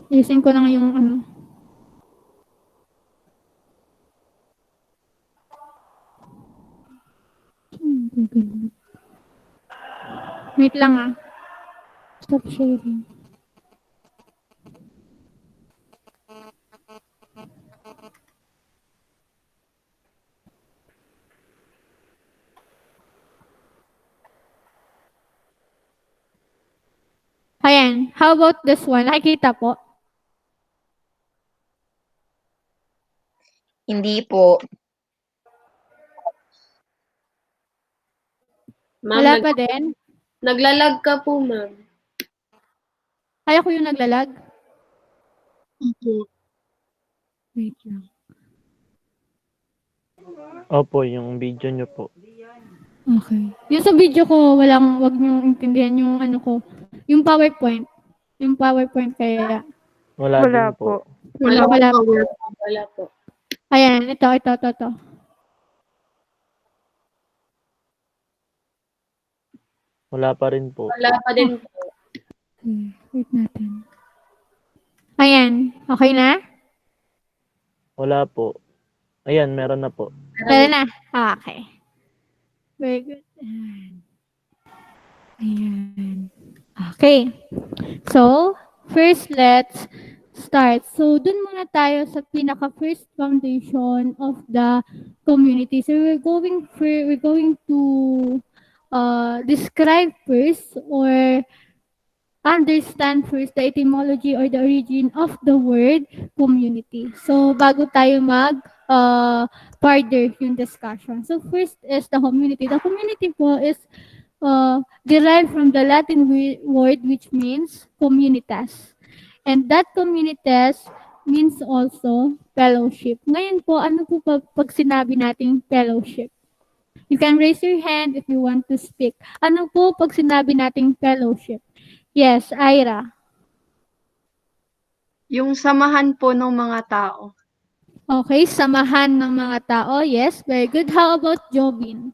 Ayusin ko lang yung ano. Wait lang ah. Stop sharing. Ayan. How about this one? Nakikita po? Hindi po. Ma'am, Wala pa din? naglalag ka po, ma'am. Kaya ko yung naglalag? Opo. Wait lang. Opo, yung video nyo po. Okay. Yung sa video ko, wag niyong intindihan yung ano ko. Yung PowerPoint. Yung PowerPoint kaya. Wala din po. Wala po. Wala po. Ayan, ito. Wala pa rin po. Wala pa din po. Wait natin. Ayan, okay na? Wala po. Ayan, meron na po. Meron na? Okay. Very good. Ayan. Okay. So, first let's start. So, dun muna tayo sa pinaka-first foundation of the community. So, we're going to describe first or understand first the etymology or the origin of the word community. So, bago tayo further yung discussion. So, first is the community. The community po is derived from the Latin word which means communitas. And that communitas means also fellowship. Ngayon po, ano po pag sinabi nating fellowship? You can raise your hand if you want to speak. Ano po pag sinabi nating fellowship? Yes, Ira. Yung samahan po ng mga tao. Okay, samahan ng mga tao. Yes, very good. How about Jobin?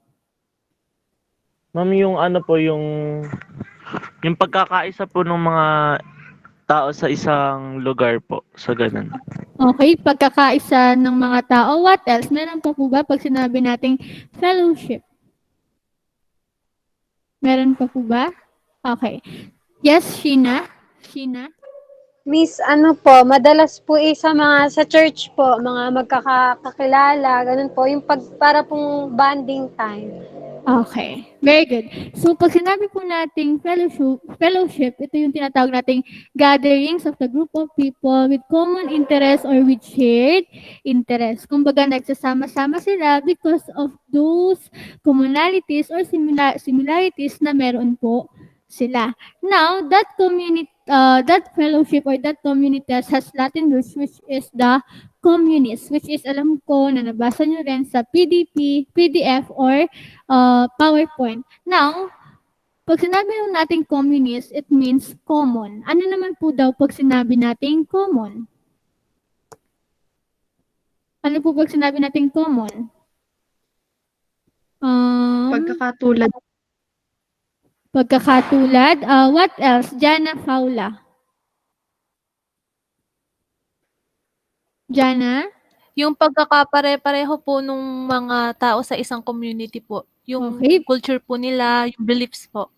Ma'am, yung ano po, yung pagkakaisa po ng mga tao sa isang lugar po. So, ganun. Okay, pagkakaisa ng mga tao. What else? Meron pa po ba pag sinabi nating fellowship? Meron pa po ba? Okay. Yes, Sheena? Miss, ano po, madalas po sa church po, mga magkakakilala, ganun po, yung para pong bonding time. Okay, very good. So, pag sinabi po nating fellowship, ito yung tinatawag nating gatherings of the group of people with common interest or with shared interest. Kumbaga, nagsasama-sama sila because of those commonalities or similarities na meron po sila. Now, that fellowship or that communitas has Latin roots which is the communist, which is alam ko na nabasa nyo rin sa PDF or PowerPoint. Now, pag sinabi natin communist, it means common. Ano naman po daw pag sinabi natin common? Ano po pag sinabi natin common? Pagkakatulad. Pagkakatulad. What else? Jana Faula. Jana? Yung pagkakapare-pareho po nung mga tao sa isang community po. Yung Okay. culture po nila, yung beliefs po.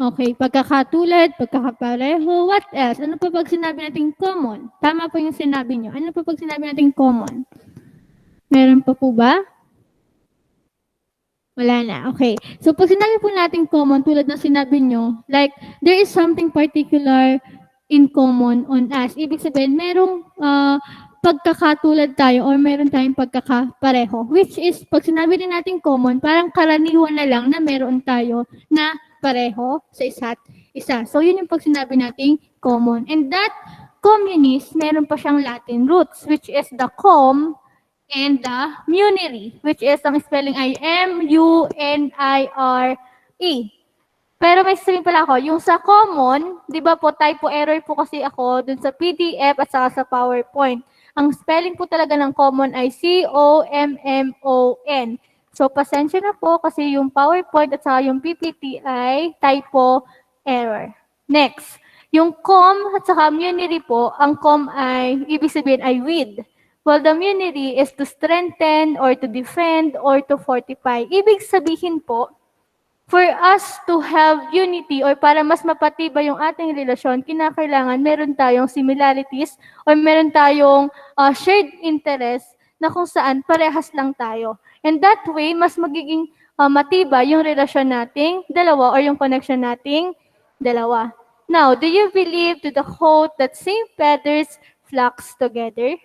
Okay, pagkakatulad, pagkakapareho, what else? Ano pa pag sinabi natin common? Tama po yung sinabi nyo. Ano pa pag sinabi natin common? Meron pa po ba? Wala na. Okay. So, pag sinabi po natin common, tulad ng sinabi nyo, like, there is something particular in common on us. Ibig sabihin, merong pagkakatulad tayo or meron tayong pagkakapareho. Which is, pag sinabi din natin common, parang karaniwan na lang na meron tayo na pareho sa isa't isa. So, yun yung pag sinabi nating common. And that communist, meron pa siyang Latin roots, which is the com and the munity, which is ang spelling ay M-U-N-I-R-E. Pero may sasabihin pala ako, yung sa common, di ba po, typo error po kasi ako dun sa PDF at saka sa PowerPoint. Ang spelling po talaga ng common ay C-O-M-M-O-N. So, pasensya na po kasi yung PowerPoint at saka yung PPT ay typo error. Next, Yung com at saka community po, ang com ay, ibig sabihin ay with. While the community is to strengthen or to defend or to fortify. Ibig sabihin po, for us to have unity or para mas mapatibay yung ating relasyon, kinakailangan meron tayong similarities or meron tayong shared interest na kung saan parehas lang tayo. And that way, mas magiging matibay yung relasyon nating dalawa or yung connection nating dalawa. Now, do you believe to the quote that same feathers flocks together?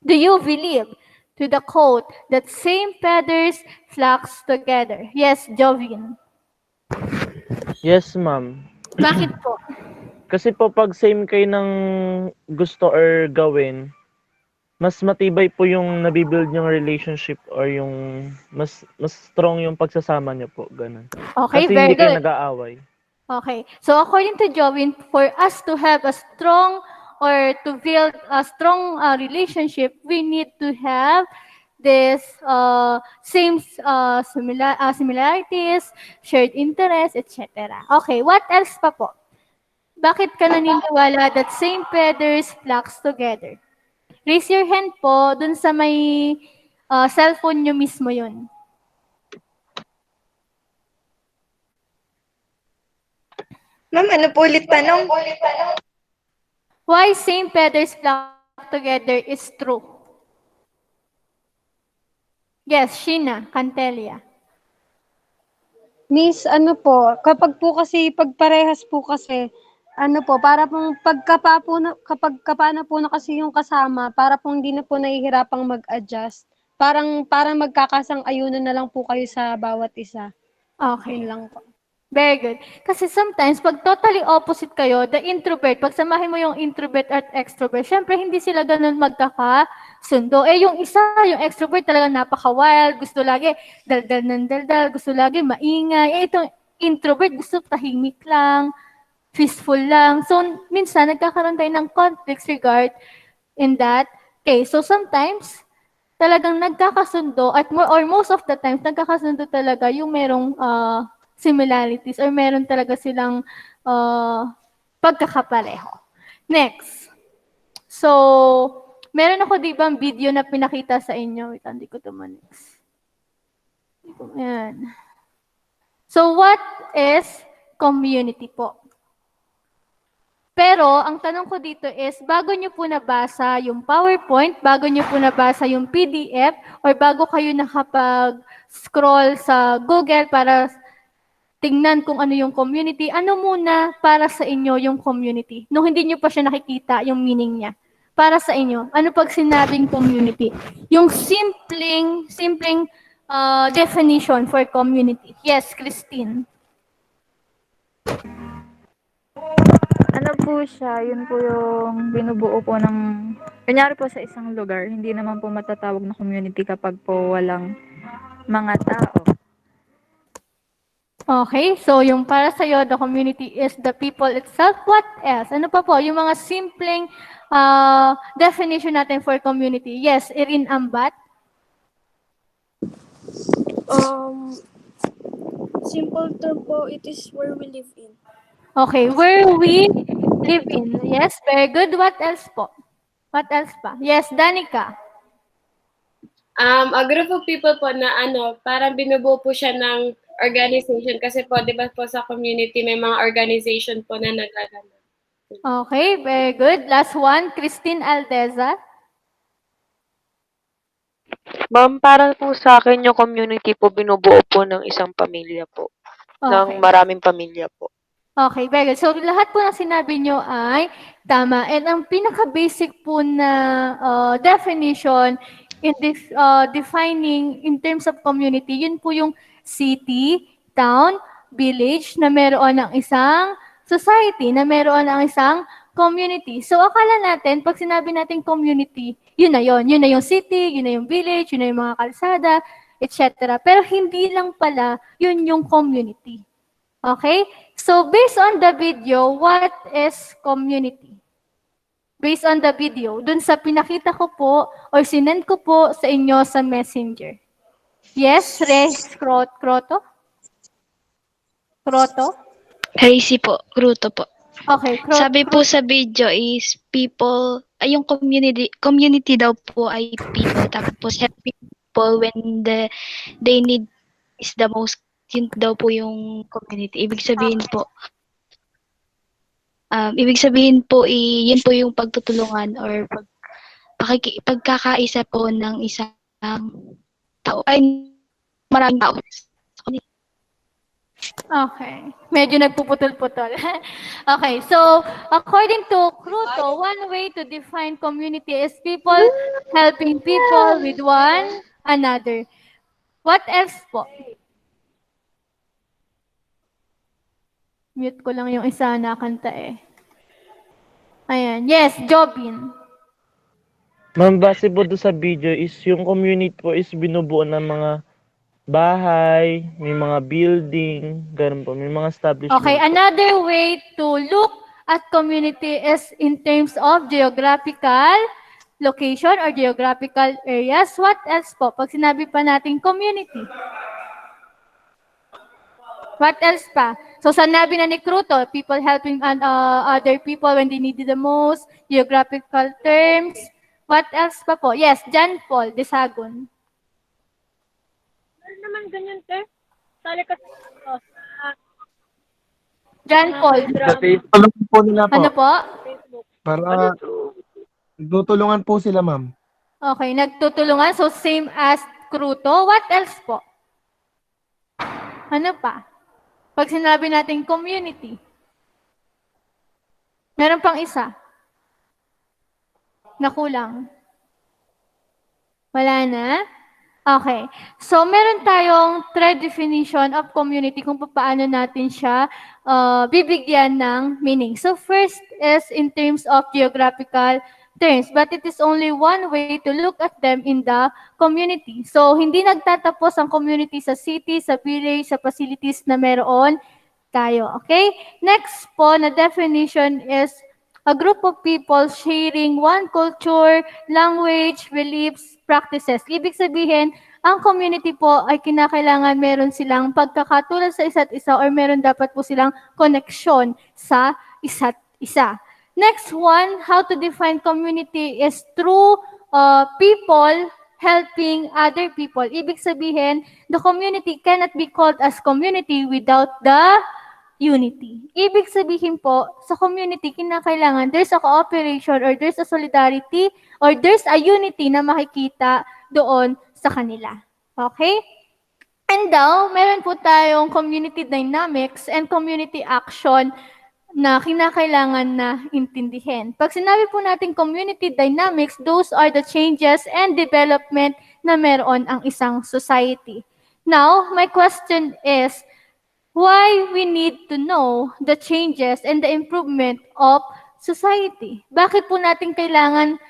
Do you believe to the quote that same feathers flocks together? Yes, Jovin. Yes, ma'am. Bakit po? Kasi po pag same kayo ng gusto or gawin, mas matibay po yung nabibuild yung relationship or yung mas strong yung pagsasama niyo po, ganun. Okay, Kasi very hindi kayo good. nag-aaway. Okay. So according to Jovin, for us to have a strong or to build a strong relationship, we need to have this same similarities, shared interests, etc. Okay, what else pa po? Bakit ka naniniwala that same feathers flocks together? Raise your hand po dun sa may cellphone nyo mismo yun. Ma'am, ano po ulit tanong? Why same feathers flock together is true? Yes, Sheena, Cantelia. Miss, ano po, kapag po kasi, pagparehas po kasi, ano po, para pong kapag kapa na po na kasi yung kasama, para pong hindi na po nahihirapang mag-adjust. Parang magkakasang-ayunan na lang po kayo sa bawat isa. Okay. Yun lang po. Very good. Kasi sometimes, pag totally opposite kayo, the introvert, pag samahin mo yung introvert at extrovert, syempre hindi sila ganun magkakasundo. Yung isa, yung extrovert talaga napaka-wild, gusto lagi daldal ng daldal, gusto lagi maingay. Itong introvert, gusto tahimik lang, peaceful lang. So, minsan, nagkakaroon tayo ng conflicts regard in that case. So, sometimes, talagang nagkakasundo at most of the times, nagkakasundo talaga yung merong similarities or meron talaga silang pagkakapareho. Next. So, meron ako di ba video na pinakita sa inyo. Wait, hindi ko ito next. Ayan. So, what is community po? Pero, ang tanong ko dito is, bago nyo po nabasa yung PowerPoint, bago nyo po nabasa yung PDF, or bago kayo nakapag-scroll sa Google para tingnan kung ano yung community, ano muna para sa inyo yung community? Nung hindi nyo pa siya nakikita, yung meaning niya. Para sa inyo, ano pag sinabing community? Yung simpleng definition for community. Yes, Christine. Ano po siya, yun po yung binubuo po ng, kunyari po sa isang lugar, hindi naman po matatawag na community kapag po walang mga tao. Okay, so yung para sa'yo, the community is the people itself. What else? Ano pa po? Yung mga simpleng definition natin for community. Yes, Erin Ambat. Simple term po, it is where we live in. Okay, where we live in. Yes, very good. What else po? What else pa? Yes, Danica. A group of people po na parang binubuo po siya ng organization kasi po, di ba po sa community may mga organization po na nagaganap. Okay, very good. Last one, Christine Aldeza. Ma'am, para po sa akin yung community po binubuo po ng isang pamilya po. Okay. Ng maraming pamilya po. Okay, very good. So, lahat po na sinabi nyo ay tama. And ang pinaka-basic po na definition in this defining in terms of community, yun po yung city, town, village na meron ng isang society, na meron ng isang community. So, akala natin, pag sinabi natin community, yun na yun. Yun na yung city, yun na yung village, yun na yung mga kalsada, etc. Pero hindi lang pala, yun yung community. Okay? So, based on the video, what is community? Based on the video, dun sa pinakita ko po or sinend ko po sa inyo sa messenger. Yes, Kroto? Kroto? Crazy po, Gruto po. Okay, Sabi po sa video is people, ay yung community daw po ay people. Tapos helping people when they need is the most, yun daw po yung community. Ibig sabihin po, yun po yung pagtutulungan or pagkakaisa po ng isang tao, ay maraming tao. Okay. Medyo nagpuputol-putol. Okay. So, according to Cruto, one way to define community is people helping people with one another. What else po? Mute ko lang yung isa na kanta eh. Ayan. Yes, Jobin. Ma'am, base po doon sa video is yung community po is binubuo ng mga bahay, may mga building, ganun po, may mga establishment Okay, po. another way to look at community is in terms of geographical location or geographical areas. What else po? Pag sinabi pa natin community. What else pa? So, sanabi na ni Cruto, people helping other people when they need it the most, geographical terms. What else pa po? Yes, John Paul, Desagon. Ano naman ganyan, te? Sali kasi John Paul. Tulungan po nila po. Ano po? Para tutulungan po sila, ma'am. Okay, nagtutulungan. So, same as Cruto. What else po? Ano pa? Pag sinabi natin community. Meron pang isa. Nakulang. Wala na? Okay. So, meron tayong third definition of community kung paano natin siya bibigyan ng meaning. So, first is in terms of geographical terms, but it is only one way to look at them in the community. So, hindi nagtatapos ang community sa city, sa village, sa facilities na meron tayo. Okay? Next po na definition is a group of people sharing one culture, language, beliefs, practices. Ibig sabihin, ang community po ay kinakailangan meron silang pagkakatulad sa isa't isa or meron dapat po silang connection sa isa't isa. Next one, how to define community is through people helping other people. Ibig sabihin, the community cannot be called as community without the unity. Ibig sabihin po, sa community, kinakailangan there's a cooperation or there's a solidarity or there's a unity na makikita doon sa kanila. Okay? And now, meron po tayong community dynamics and community action na kinakailangan na intindihin. Pag sinabi po natin community dynamics, those are the changes and development na meron ang isang society. Now, my question is, why we need to know the changes and the improvement of society? Bakit po natin kailangan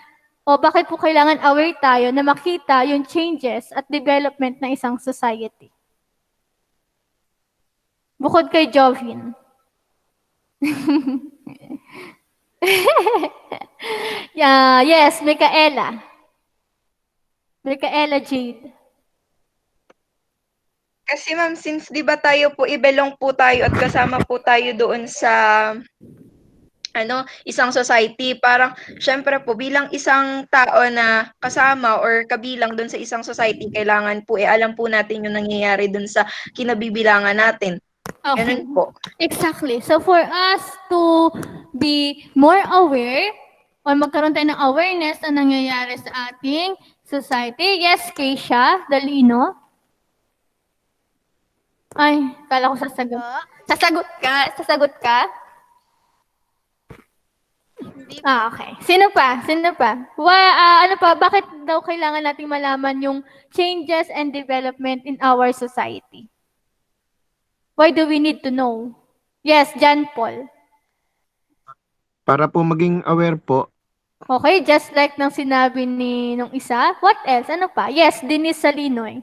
bakit po kailangan aware tayo na makita yung changes at development ng isang society? Bukod kay Jovin. Yes, Micaela. Micaela Jade. Kasi ma'am, since di ba tayo po, ibelong po tayo at kasama po tayo doon sa isang society, parang syempre po bilang isang tao na kasama or kabilang doon sa isang society, kailangan po alam po natin yung nangyayari doon sa kinabibilangan natin. Okay. Ganun po. Exactly. So for us to be more aware or magkaroon tayo ng awareness na nangyayari sa ating society. Yes, Keisha Dalino. Ay, kala ko sasagot. Sasagot ka? Okay. Sino pa? Ano pa? Bakit daw kailangan nating malaman yung changes and development in our society? Why do we need to know? Yes, John Paul. Para po maging aware po. Okay, just like nang sinabi nung isa. What else? Ano pa? Yes, Denise Salinoy.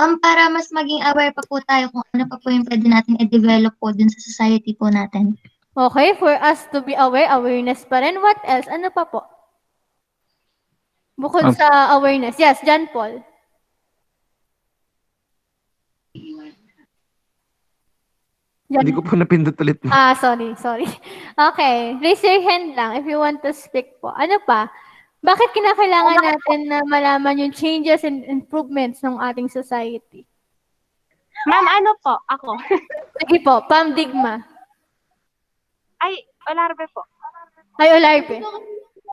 Para mas maging aware pa po tayo kung ano pa po yung pwede natin i-develop po dun sa society po natin. Okay, for us to be aware, awareness pa rin. What else? Ano pa po? Bukod sa awareness. Yes, John Paul. Hindi ko po napindot ulit, ma'am. Sorry. Okay, raise your hand lang if you want to speak po. Ano pa? Bakit kinakailangan natin na malaman yung changes and improvements ng ating society? Ma'am, ano po? Ako. Sige po, Pam Digma. Ay, Olarbe po. Ay, Olarbe.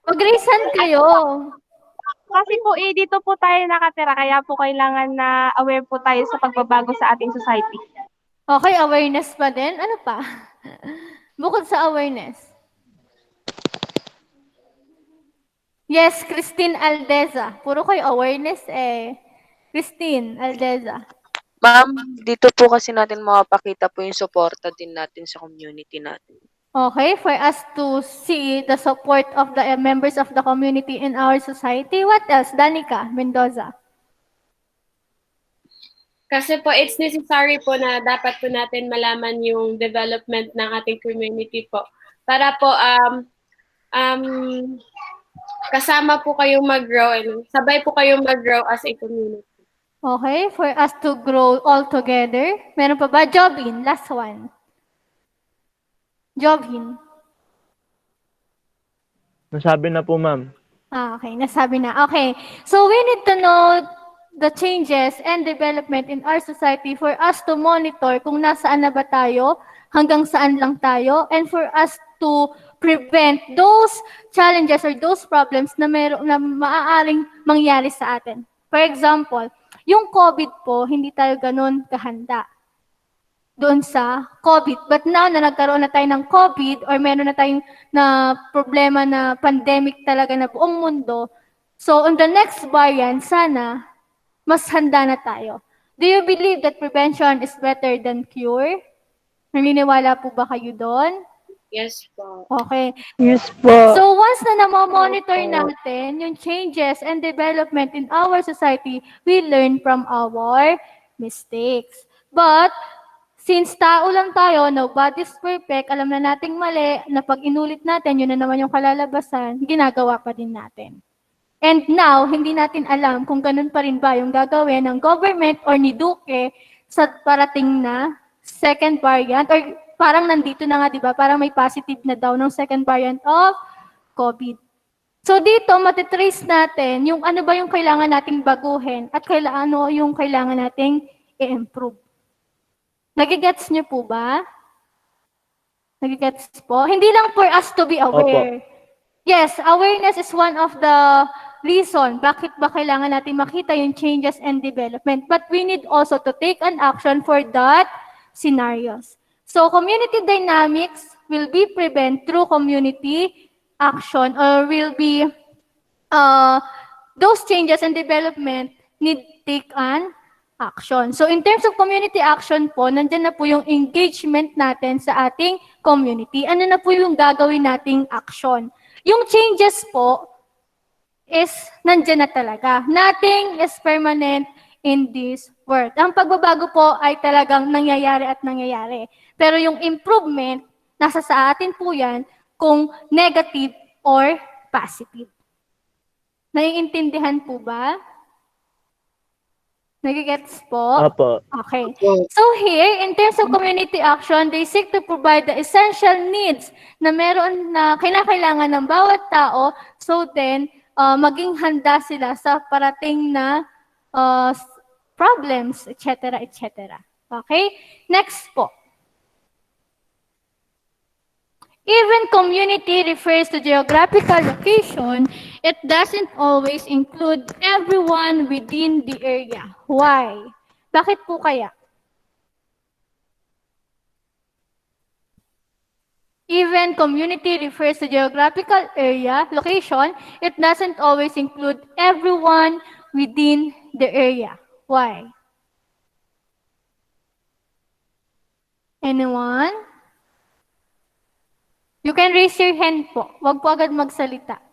Mag-raise hand kayo. Kasi po dito po tayo nakatira, kaya po kailangan na aware po tayo sa pagbabago sa ating society. Okay, awareness pa din. Ano pa? Bukod sa awareness. Yes, Christine Aldeza. Puro kayo awareness eh. Christine Aldeza. Ma'am, dito po kasi natin mapapakita po yung suporta din natin sa community natin. Okay, for us to see the support of the members of the community in our society. What else? Danica Mendoza. Kasi po, it's necessary po na dapat po natin malaman yung development ng ating community po. Para po, kasama po kayong mag-grow and sabay po kayong mag-grow as a community. Okay, for us to grow all together. Meron pa ba? Jobin, last one. Jobin. Nasabi na po, ma'am. Okay, nasabi na. Okay, so we need to know the changes and development in our society for us to monitor kung nasaan na ba tayo, hanggang saan lang tayo, and for us to prevent those challenges or those problems na maaaring mangyari sa atin. For example, yung COVID po, hindi tayo ganun kahanda doon sa COVID. But now na nagkaroon na tayo ng COVID or meron na tayong na problema na pandemic talaga na buong mundo, so on the next variant, sana mas handa na tayo. Do you believe that prevention is better than cure? Naniniwala po ba kayo doon? Yes po. Okay. Yes po. So once na namomonitor natin yung changes and development in our society, we learn from our mistakes. But since tao lang tayo, nobody's perfect, alam na nating mali, na pag inulit natin, yun na naman yung kalalabasan, ginagawa pa din natin. And now, hindi natin alam kung ganun pa rin ba yung gagawin ng government or ni Duque sa parating na second variant or parang nandito na nga, di ba? Parang may positive na daw ng second variant of COVID. So dito, matitrace natin yung ano ba yung kailangan nating baguhin at ano yung kailangan nating i-improve. Nagigets niyo po ba? Nagigets po? Hindi lang for us to be aware. Opo. Yes, awareness is one of the reason bakit ba kailangan natin makita yung changes and development. But we need also to take an action for that scenarios. So community dynamics will be prevented through community action or will be those changes and development need take an action. So in terms of community action po, nandyan na po yung engagement natin sa ating community. Ano na po yung gagawin nating action? Yung changes po is nandyan na talaga. Nothing is permanent in this world. Ang pagbabago po ay talagang nangyayari at nangyayari. Pero yung improvement, nasa sa atin po yan kung negative or positive. Naiintindihan po ba? Nagigets po? Opo. Okay. So here, in terms of community action, they seek to provide the essential needs na meron na kinakailangan ng bawat tao, so then maging handa sila sa parating na problems, etc., etc. Okay? Next po. Even community refers to geographical location, it doesn't always include everyone within the area. Why? Bakit po kaya? Even community refers to geographical area, location, it doesn't always include everyone within the area. Why? Anyone? You can raise your hand po. Huwag po agad magsalita.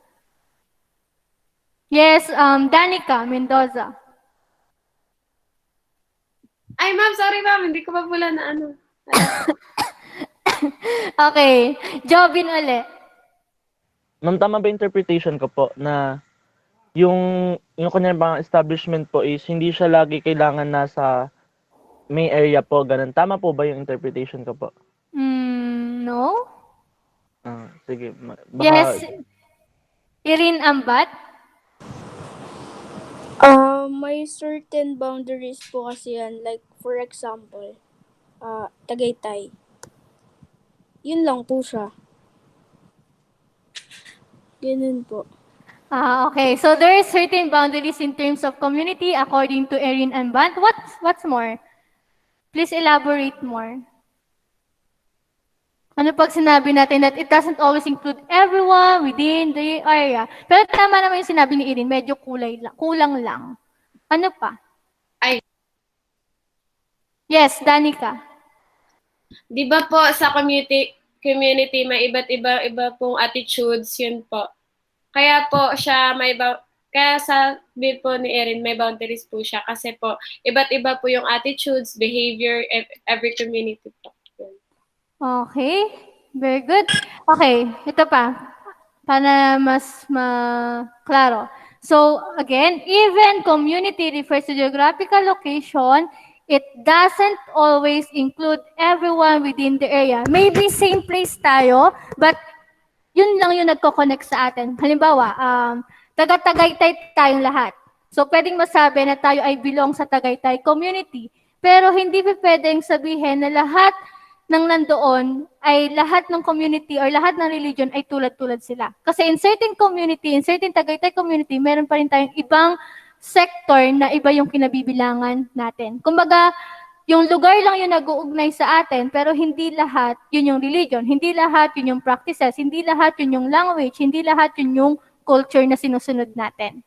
Yes, Danica Mendoza. Ay, ma'am, sorry ma'am, hindi ko pa pula na ano. Okay, Jobin ulit. Ma'am, tama ba interpretation ko po na yung kanyang mga establishment po is hindi siya lagi kailangan nasa may area po, ganun. Tama po ba yung interpretation ko po? know? Sige, Yes, baka Irene Ambat? May certain boundaries po kasi yan. Like, for example, Tagaytay. Yun lang po siya. Ganun po. Okay. So there are certain boundaries in terms of community according to Erin and Bant. What's more? Please elaborate more. Ano pag sinabi natin that it doesn't always include everyone within the area? Pero tama naman yung sinabi ni Erin, medyo kulang lang. Ano pa? Yes, Danica. Di ba po sa community may iba pong attitudes, yun po. Kaya po siya kaya sa bill po ni Erin may boundaries po siya kasi po iba't iba po yung attitudes, behavior, every community po. Okay, very good. Okay, ito pa, para mas klaro. So again, even community refers to geographical location, it doesn't always include everyone within the area. Maybe same place tayo, but yun lang yung nagko-connect sa atin. Halimbawa, taga-Tagaytay tayong lahat. So, pwedeng masabi na tayo ay belong sa Tagaytay community. Pero hindi pa pwedeng sabihin na lahat ng nandoon ay lahat ng community or lahat ng religion ay tulad-tulad sila. Kasi in certain community, in certain Tagaytay community, meron pa rin tayong ibang sector na iba yung kinabibilangan natin. Kumbaga, yung lugar lang yung nag-uugnay sa atin, pero hindi lahat yun yung religion, hindi lahat yun yung practices, hindi lahat yun yung language, hindi lahat yun yung culture na sinusunod natin.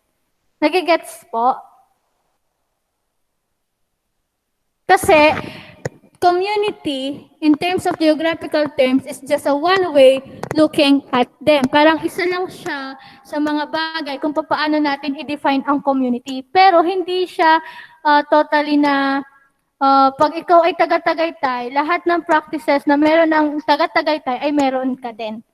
Nagigets po? Kasi, community, in terms of geographical terms, is just a one way looking at them. Parang isa lang siya sa mga bagay kung paano natin i-define ang community. Pero hindi siya totally na pag ikaw ay taga-Tagaytay, lahat ng practices na meron ng taga-Tagaytay ay meron ka din.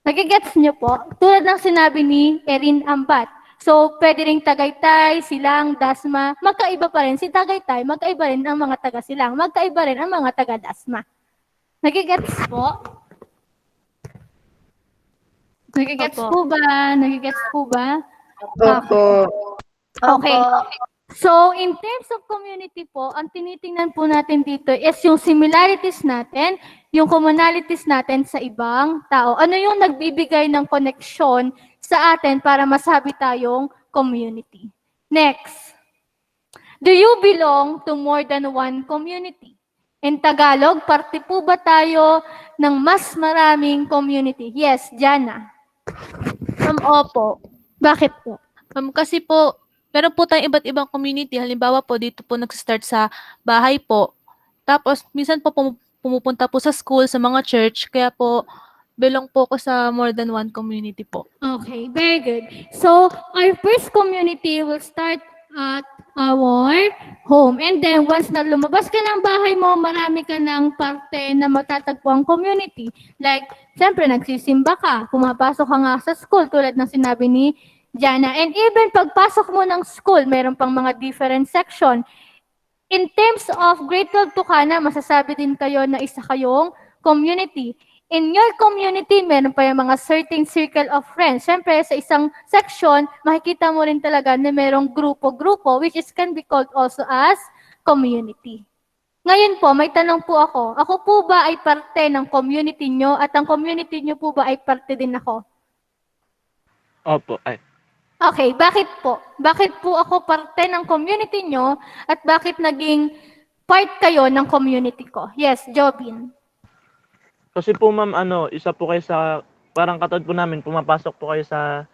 Nagigets niyo po? Tulad ng sinabi ni Erin Ambat. So, pwede rin Tagaytay, Silang, Dasma, magkaiba pa rin. Si Tagaytay, magkaiba rin ang mga taga-Silang, magkaiba rin ang mga taga-Dasma. Nagigets po? Nagigets po ba? Nagigets po ba? Opo. Okay. So, in terms of community po, ang tinitingnan po natin dito is yung similarities natin, yung commonalities natin sa ibang tao. Ano yung nagbibigay ng connection sa atin para masabi tayong community? Next. Do you belong to more than one community? In Tagalog, parte po ba tayo ng mas maraming community? Yes, Jana. Opo. Bakit po? Kasi po, meron po tayong iba't ibang community. Halimbawa po, dito po nag-start sa bahay po. Tapos, minsan po pumupunta po sa school, sa mga church. Kaya po, belong po ako sa more than one community po. Okay, very good. So, our first community will start at our home. And then, once na lumabas ka ng bahay mo, marami ka ng parte na matatagpuan community. Like, siyempre, nagsisimba ka, pumapasok ka nga sa school, tulad ng sinabi ni Jana. And even pagpasok mo ng school, meron pang mga different section. In terms of grade 12 Tucana, masasabi din kayo na isa kayong community. In your community, meron pa yung mga certain circle of friends. Siyempre, sa isang section, makikita mo rin talaga na merong grupo-grupo, which is can be called also as community. Ngayon po, may tanong po ako. Ako po ba ay parte ng community nyo at ang community nyo po ba ay parte din ako? Opo, Okay, bakit po? Bakit po ako parte ng community nyo at bakit naging part kayo ng community ko? Yes, Jobin. Kasi po ma'am, isa po kayo sa, parang katulad po namin, pumapasok po kayo sa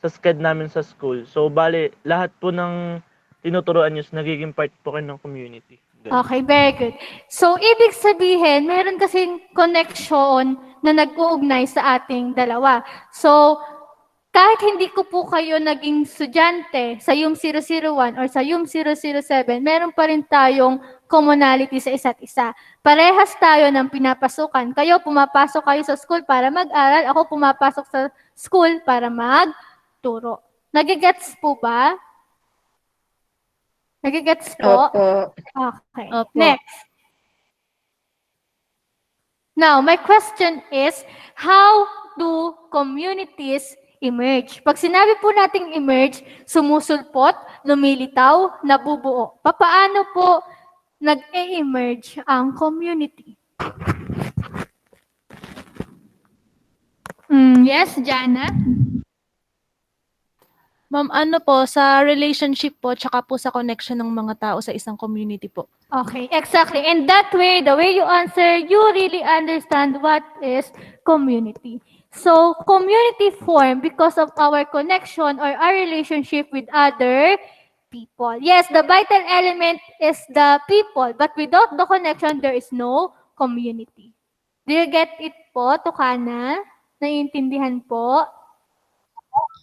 sked namin sa school. So, bali, lahat po ng tinuturuan nyo, nagiging part po kayo ng community. Ganun. Okay, very good. So, ibig sabihin, meron kasing connection na nag-uugnay sa ating dalawa. So, kahit hindi ko po kayo naging estudyante sa YUM 001 or sa YUM 007, meron pa rin tayong commonality sa isa't isa. Parehas tayo ng pinapasukan. Kayo, pumapasok kayo sa school para mag-aral. Ako, pumapasok sa school para magturo. Nagigets po ba? Nagigets po? Opo. Okay. Opo. Next. Now, my question is, how do communities emerge? Pag sinabi po nating emerge, sumusulpot, lumilitaw, nabubuo. Paano po nag-e-emerge ang community? Yes, Jana? Ma'am, ano po, sa relationship po, tsaka po sa connection ng mga tao sa isang community po. Okay, exactly. And that way, the way you answer, you really understand what is community. So, community form because of our connection or our relationship with other people. Yes, the vital element is the people, but without the connection, there is no community. Do you get it po, Tucana? Naiintindihan po?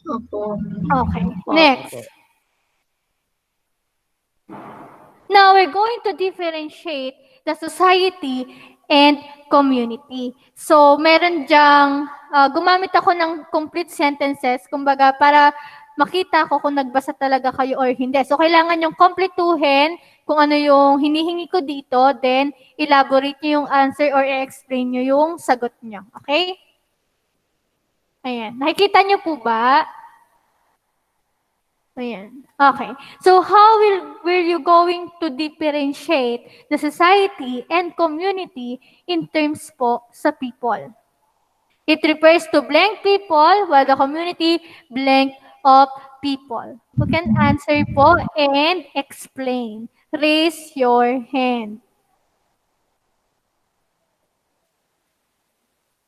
Opo. Okay, next. Now, we're going to differentiate the society and community. So, meron dyang, gumamit ako ng complete sentences, kumbaga, para makita ko kung nagbasa talaga kayo or hindi. So, kailangan yung kompletuhin kung ano yung hinihingi ko dito, then elaborate nyo yung answer or i-explain nyo yung sagot nyo. Okay? Ayan. Nakikita nyo po ba? Ayan. Okay. So how will you going to differentiate the society and community in terms po sa people? It refers to blank people while the community blank of people. Who can answer po and explain? Raise your hand.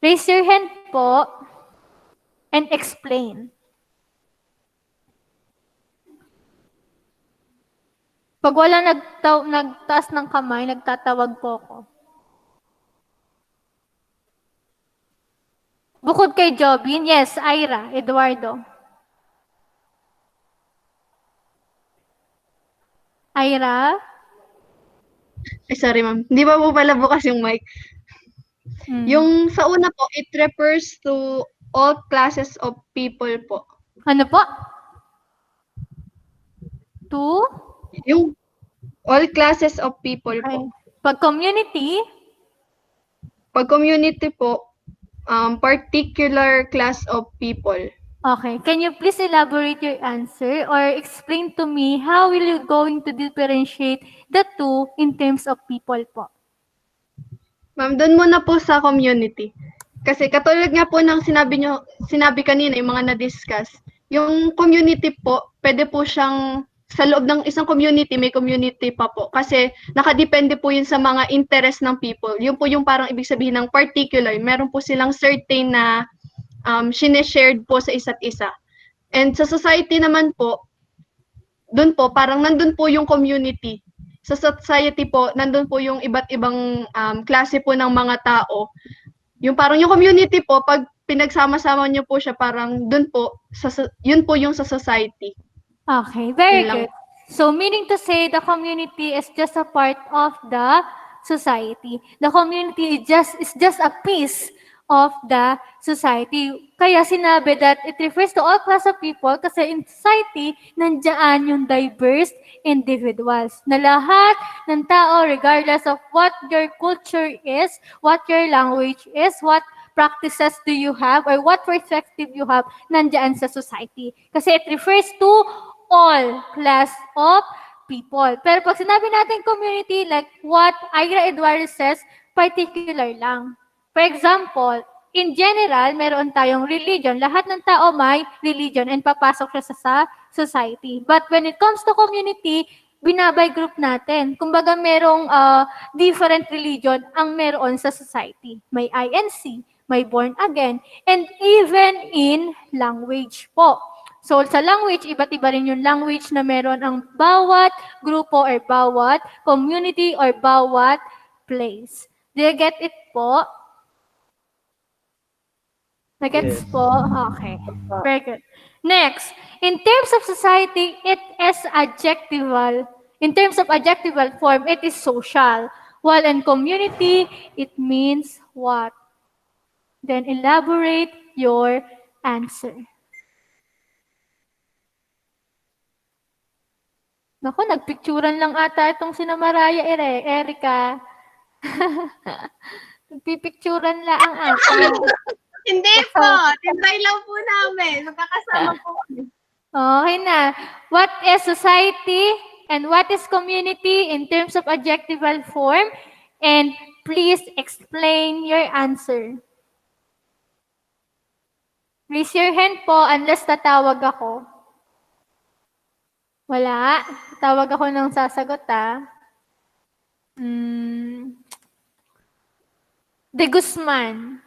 Raise your hand po and explain. Pag wala nagtaas ng kamay, nagtatawag po ako. Bukod kay Jobin, yes, Ira, Eduardo. Ira? Ay, sorry ma'am. Di ba po pala bukas yung mic? Yung sa una po, it refers to all classes of people po. Ano po? To? Yung all classes of people po. Pag community? Pag community po, particular class of people. Okay. Can you please elaborate your answer or explain to me how will you going to differentiate the two in terms of people po? Ma'am, doon muna po sa community. Kasi katulad nga po ng sinabi kanina, yung mga na-discuss, yung community po, pwede po siyang sa loob ng isang community, may community pa po. Kasi nakadepende po yun sa mga interest ng people. Yun po yung parang ibig sabihin ng particular. Meron po silang certain na sineshared po sa isa't isa. And sa society naman po, doon po, parang nandun po yung community. Sa society po, nandun po yung iba't ibang klase po ng mga tao. Yung parang yung community po, pag pinagsama-sama niyo po siya, parang doon po, yun po yung sa society. Okay, very good. So meaning to say the community is just a part of the society. The community is just a piece of the society. Kaya sinabi that it refers to all class of people kasi in society, nandiyan yung diverse individuals. Na lahat ng tao, regardless of what your culture is, what your language is, what practices do you have, or what perspective you have, nandiyan sa society. Kasi it refers to all class of people. Pero pag sinabi natin community, like what Ira Eduardo says, particular lang. For example, in general, meron tayong religion. Lahat ng tao may religion and papasok siya sa society. But when it comes to community, binabay group natin. Kumbaga merong different religion ang meron sa society. May INC, may born again, and even in language po. So sa language, iba't iba rin yung language na meron ang bawat grupo or bawat community or bawat place. Do you get it po? Nagets po? Okay. Very good. Next, in terms of society, it is adjectival. In terms of adjectival form, it is social. While in community, it means what? Then elaborate your answer. Naku, nagpicturan lang ata itong sina Mariah Erika. Pipicturan lang ata. Hindi po. Tinry lang po namin. Magkakasama po kami. Okay na. What is society and what is community in terms of adjectival form? And please explain your answer. Raise your hand po unless tatawag ako. Wala. Tatawag ako ng sasagot, De Guzman.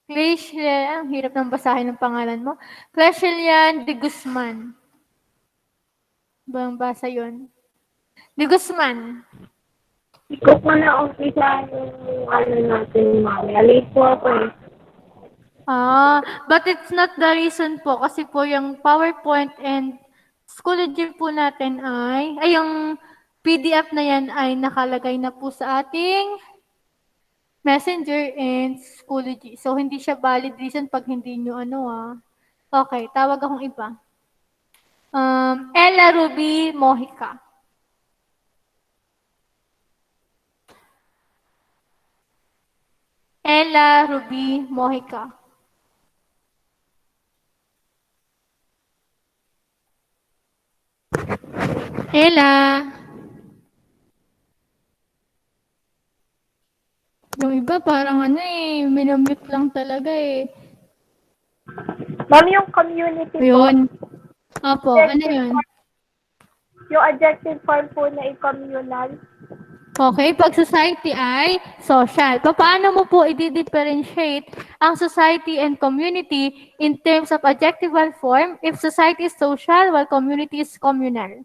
Clecia, ang hirap ng basahin ng pangalan mo. Clecia De Guzman. Bang basa yun? De Guzman. Hindi ko po na-umpisa yung natin, mami. Late po ako eh. But it's not the reason po kasi po yung PowerPoint and Schoology po natin ay yung PDF na yan ay nakalagay na po sa ating Messenger and Schoology. So, hindi siya valid reason pag hindi nyo Okay, tawag akong iba. Ella Ruby Mojica. Ella Ruby Mojica. Ella. Yung iba parang minamute lang talaga eh. Ma'am, yung community Yun. po. Opo, ano yun? Yung adjective form po na i-communal. Okay, pag society ay social. Paano mo po i-differentiate ang society and community in terms of adjectival form if society is social while community is communal?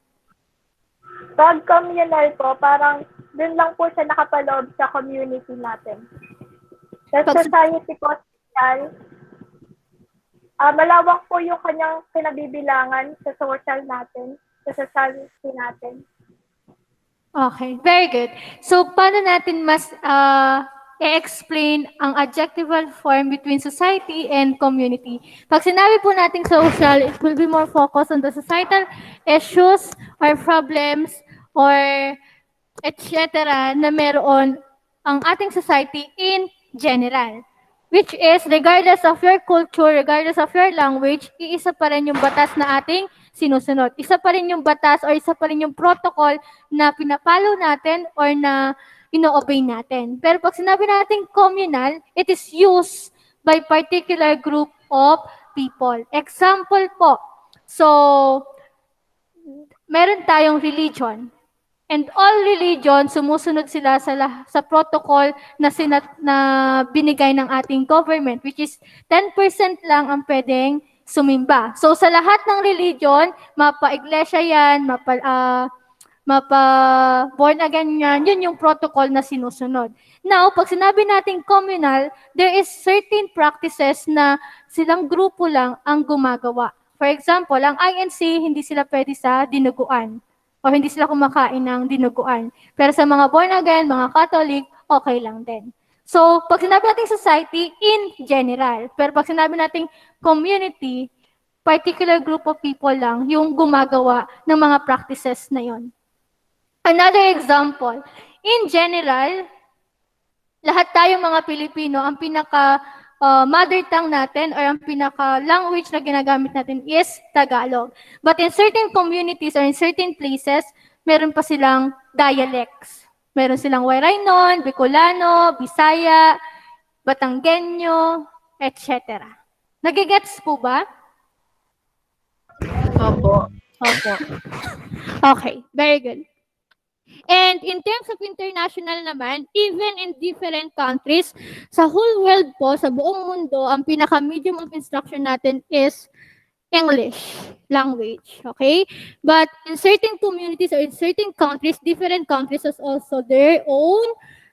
Pag communal po, parang dun lang po siya nakapaloob sa community natin. Sa society po, social, malawak po yung kanyang kinabibilangan sa social natin, sa society natin. Okay, very good. So, paano natin mas i-explain ang adjectival form between society and community? Pag sinabi po natin social, it will be more focused on the societal issues or problems or etc. na meron ang ating society in general. Which is, regardless of your culture, regardless of your language, iisa pa rin yung batas na ating sinusunod. Isa pa rin yung batas or isa pa rin yung protocol na pinapalo natin or na ino-obey natin. Pero pag sinabi natin communal, it is used by particular group of people. Example po, so, meron tayong religion. And all religion, sumusunod sila sa protocol na binigay ng ating government, which is 10% lang ang pwedeng sumimba. So sa lahat ng religion, mapa-iglesia yan, mapa-born again yan, yun yung protocol na sinusunod. Now, pag sinabi natin communal, there is certain practices na silang grupo lang ang gumagawa. For example, ang INC, hindi sila pwede sa dinuguan o hindi sila kumakain ng dinuguan. Pero sa mga born again, mga Catholic, okay lang din. So, pag sinabi natin society, in general. Pero pag sinabi natin community, particular group of people lang yung gumagawa ng mga practices na yon. Another example, in general, lahat tayong mga Pilipino, ang pinaka mother tongue natin or ang pinaka-language na ginagamit natin is Tagalog. But in certain communities or in certain places, meron pa silang dialects. Meron silang Wairaynon, Bicolano, Bisaya, Batanggenyo, etc. Nagigets po ba? Opo. Opo. Okay, very good. And in terms of international naman, even in different countries, sa whole world po, sa buong mundo, ang pinaka-medium of instruction natin is English language, okay? But in certain communities or in certain countries, different countries has also their own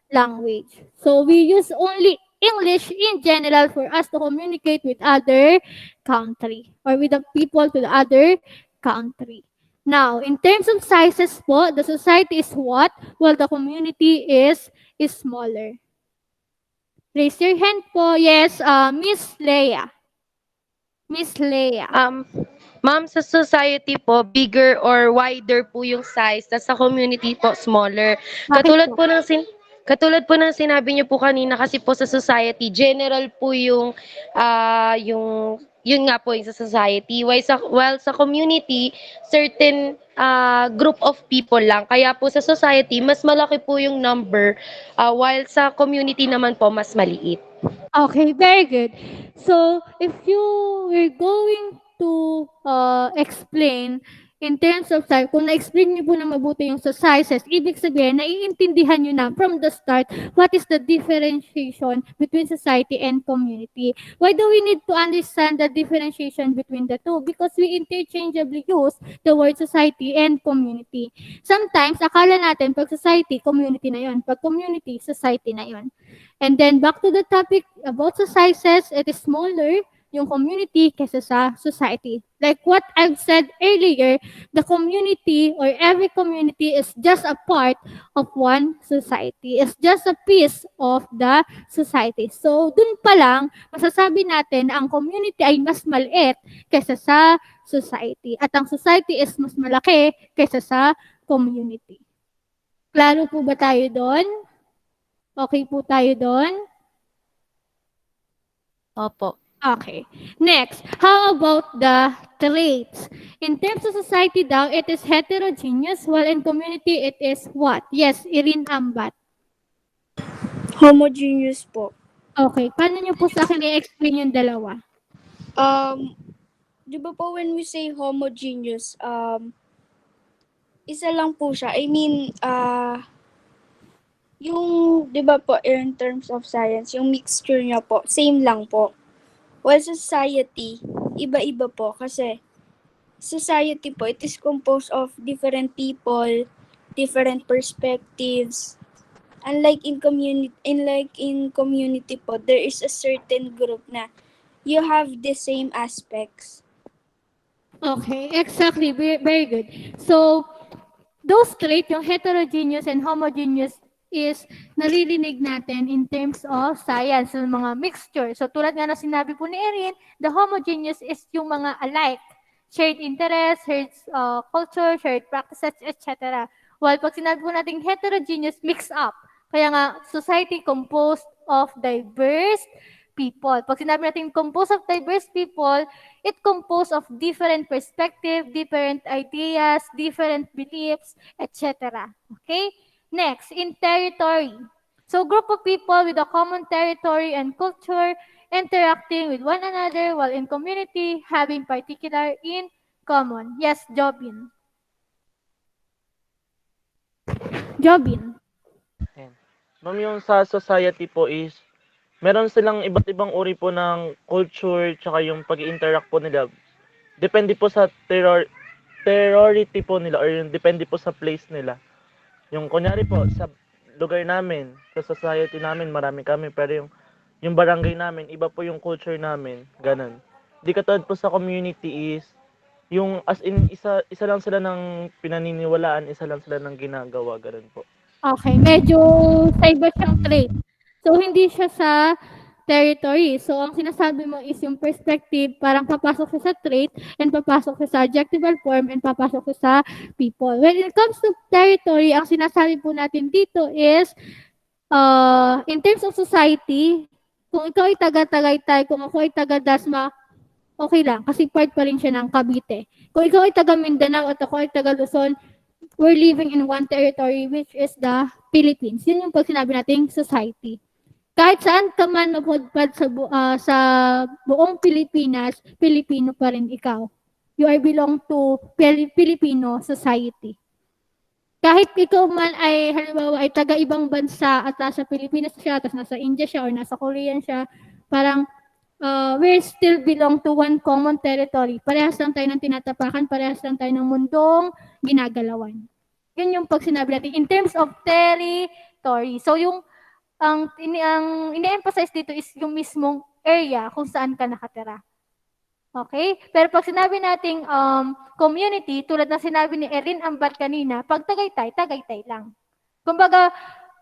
language. So we use only English in general for us to communicate with other country or with the people to the other country. Now, in terms of sizes po, the society is what? Well, the community is smaller. Raise your hand po. Yes, Miss Leia. Miss Leia. Ma'am, sa society po, bigger or wider po yung size. Tapos sa community po, smaller. Bakit Katulad po? po ng Katulad po ng sinabi niyo po kanina kasi po sa society, general po yun nga po yung sa society. While sa community, certain group of people lang. Kaya po sa society, mas malaki po yung number, while sa community naman po, mas maliit. Okay, very good. So, if you were going to explain in terms of size, kung na-explain niyo po na mabuti yung sa sizes, ibig sabihin, naiintindihan niyo na from the start what is the differentiation between society and community. Why do we need to understand the differentiation between the two? Because we interchangeably use the word society and community. Sometimes, akala natin pag society, community na yon. Pag community, society na yon. And then back to the topic about the sizes, it is smaller yung community kaysa sa society. Like what I've said earlier, the community or every community is just a part of one society. It's just a piece of the society. So, dun pa lang, masasabi natin na ang community ay mas maliit kaysa sa society. At ang society is mas malaki kaysa sa community. Klaro po ba tayo doon? Okay po tayo doon? Opo. Okay. Next, how about the traits? In terms of society daw, it is heterogeneous, while in community, it is what? Yes, Irin Ambat. Homogeneous po. Okay. Paano niyo po sa akin i-explain yung dalawa? Di ba po when we say homogeneous, isa lang po siya. I mean, yung, di ba po, in terms of science, yung mixture niya po, same lang po. While society, iba-iba po kasi society po, it is composed of different people, different perspectives. Unlike in community po, there is a certain group na you have the same aspects. Okay, exactly. Very good. So, those traits, yung heterogeneous and homogeneous, is naririnig natin in terms of science, yung mga mixture. So, tulad nga na sinabi po ni Erin, the homogeneous is yung mga alike. Shared interests, shared culture, shared practices, etc. While pag sinabi po natin heterogeneous, mix up. Kaya nga, society composed of diverse people. Pag sinabi natin composed of diverse people, it composed of different perspective, different ideas, different beliefs, etc. Okay? Next, in territory. So, group of people with a common territory and culture interacting with one another, while in community having particular in common. Yes, Jobin. Jobin. Ayan. Ma'am, yung sa society po is, meron silang iba't ibang uri po ng culture, tsaka yung pag-interact po nila. Depende po sa priority po nila, or yung depende po sa place nila. Yung kunyari po, sa lugar namin, sa society namin, marami kami, pero yung barangay namin, iba po yung culture namin, ganun. Di katulad po sa community is, yung as in, isa lang sila ng pinaniniwalaan, isa lang sila ng ginagawa, ganun po. Okay, medyo sa iba siyang trait. So, hindi siya sa territory. So, ang sinasabi mo is yung perspective, parang papasok siya sa trait, and papasok siya sa adjectival form, and papasok siya sa people. When it comes to territory, ang sinasabi po natin dito is, in terms of society, kung ikaw ay taga-Tagaytay, kung ako ay taga-Dasma, okay lang, kasi part pa rin siya ng Cavite. Kung ikaw ay taga-Mindanao at ako ay taga-Luzon, we're living in one territory, which is the Philippines. Yun yung pag sinabi nating society. Kahit saan ka man mapadpad sa buong Pilipinas, Pilipino pa rin ikaw. You are belong to Filipino society. Kahit ikaw man ay, halimbawa, ay taga-ibang bansa at nasa Pilipinas siya, at nasa India siya, or nasa Korean siya, parang we still belong to one common territory. Parehas lang tayo ng tinatapakan, parehas lang tayo ng mundong ginagalawan. Yun yung pag sinabi natin in terms of territory. So, yung ang ini-emphasize dito is yung mismong area kung saan ka nakatira. Okay? Pero pag sinabi nating community, tulad ng sinabi ni Erin Ambat kanina, pag Tagaytay, Tagaytay lang. Kumbaga,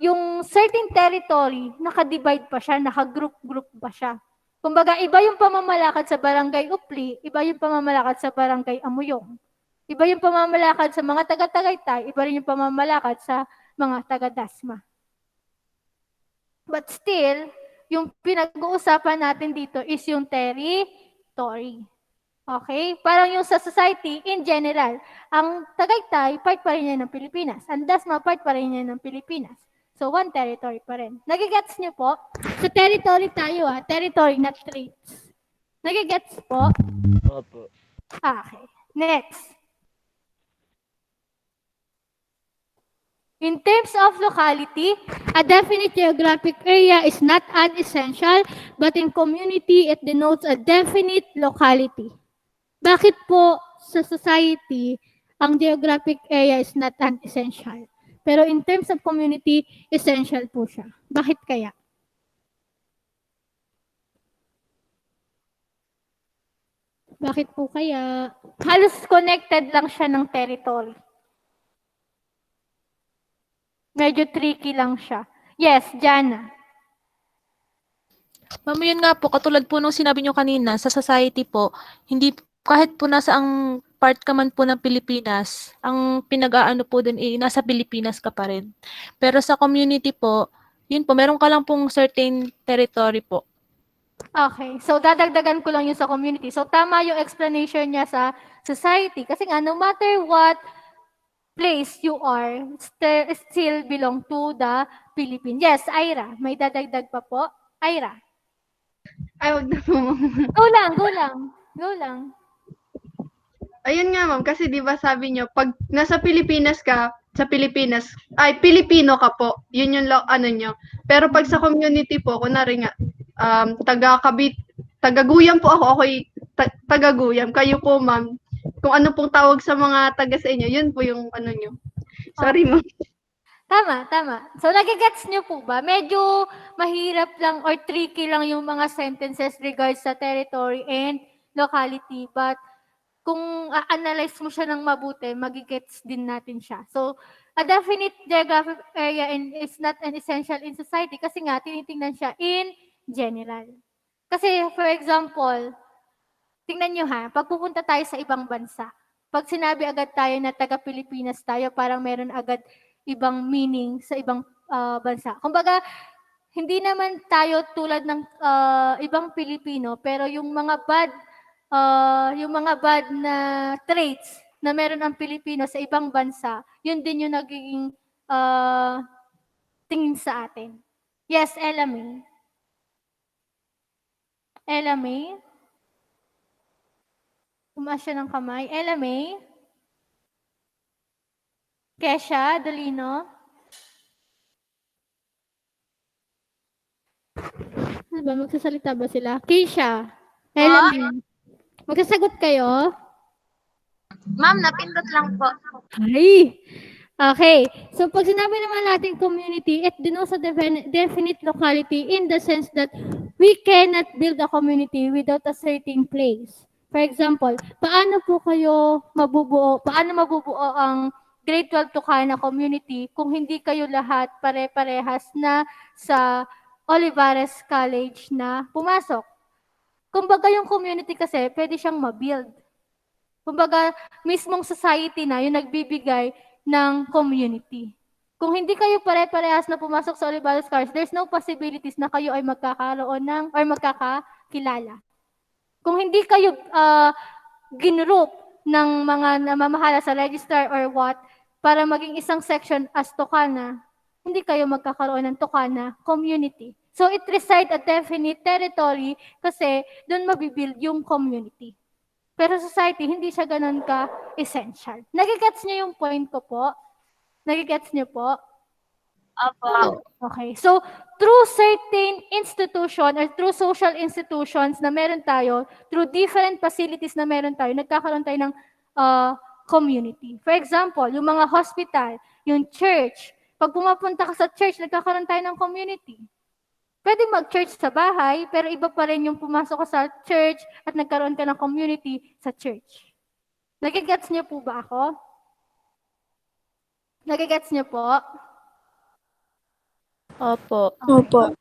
yung certain territory, naka-divide pa siya, naka-group pa siya. Kumbaga, iba yung pamamalakad sa barangay Upli, iba yung pamamalakad sa barangay Amuyong. Iba yung pamamalakad sa mga taga-Tagaytay, iba rin yung pamamalakad sa mga taga-Dasma. But still, yung pinag-uusapan natin dito is yung territory. Okay? Parang yung sa society in general, ang Tagaytay, part pa rin yan ng Pilipinas. Ang Dasma, part pa rin yan ng Pilipinas. So, one territory pa rin. Nagigets niyo po? So, territory tayo territory, not traits. Nagigets po? Opo. Okay. Next. In terms of locality, a definite geographic area is not an essential, but in community, it denotes a definite locality. Bakit po sa society, ang geographic area is not an essential? Pero in terms of community, essential po siya. Bakit kaya? Bakit po kaya? Halos connected lang siya ng territory. Medyo tricky lang siya. Yes, Jana. Ma'am, yun nga po, katulad po nung sinabi nyo kanina, sa society po, hindi, kahit po nasa ang part ka man po ng Pilipinas, ang pinag-aano po dun, nasa Pilipinas ka pa rin. Pero sa community po, yun po, meron ka lang pong certain territory po. Okay. So, dadagdagan ko lang yun sa community. So, tama yung explanation niya sa society. Kasi nga, no matter what place you are, still belong to the Philippines. Yes, Ira. May dadagdag pa po? Ira. Ay, wag na po. Go lang, go lang. Go lang. Ayun nga ma'am, kasi di ba sabi niyo, pag nasa Pilipinas ka, sa Pilipinas, ay Pilipino ka po. Yun yung ano niyo. Pero pag sa community po, kunwari nga, taga-Guyam po ako, ako'y taga-Guyam. Kayo po ma'am, kung ano pong tawag sa mga taga sa inyo, yun po yung ano niyo. Sorry ma'am. Tama, tama. So, nagigets niyo po ba? Medyo mahirap lang or tricky lang yung mga sentences regards sa territory and locality. But, kung a-analyze mo siya ng mabuti, magigets din natin siya. So, a definite geographic area is not an essential in society kasi nga, tinitingnan siya in general. Kasi, for example, tingnan nyo pag pupunta tayo sa ibang bansa, pag sinabi agad tayo na taga-Pilipinas tayo, parang meron agad ibang meaning sa ibang bansa. Kumbaga, hindi naman tayo tulad ng ibang Pilipino, pero yung mga bad na traits na meron ang Pilipino sa ibang bansa, yun din yung nagiging tingin sa atin. Yes, Ella May. Ella May? Tumaas siya ng kamay. Ella May? Kesha Dolino? Ano ba? Magsasalita ba sila? Keisha? Ella May? Magsasagot kayo? Ma'am, napindot lang po. Ay! Okay. So, pag sinabi naman natin community, it denotes a definite locality in the sense that we cannot build a community without a certain place. For example, paano mabubuo ang grade 12 Tucana community kung hindi kayo lahat pare-parehas na sa Olivares College na pumasok? Kumbaga yung community kasi, pwede siyang ma-build. Kumbaga, mismong society na yung nagbibigay ng community. Kung hindi kayo pare-parehas na pumasok sa Olivares College, there's no possibilities na kayo ay magkakaroon ng or magkakakilala. Kung hindi kayo ginroup ng mga namamahala sa registrar or what, para maging isang section as Tucana, hindi kayo magkakaroon ng Tucana community. So it resides a definite territory kasi doon mabibuild yung community. Pero society, hindi siya ganun ka-essential. Nagigets niyo yung point ko po? Nagigets niyo po? Opo. Okay. So, through certain institution or through social institutions na meron tayo, through different facilities na meron tayo, nagkakaroon tayo ng community. For example, yung mga hospital, yung church. Pag pumapunta ka sa church, nagkakaroon tayo ng community. Pwede mag-church sa bahay, pero iba pa rin yung pumasok ka sa church at nagkaroon ka ng community sa church. Nagigets niyo po ba ako? Nagigets niyo po? Opo. Opo.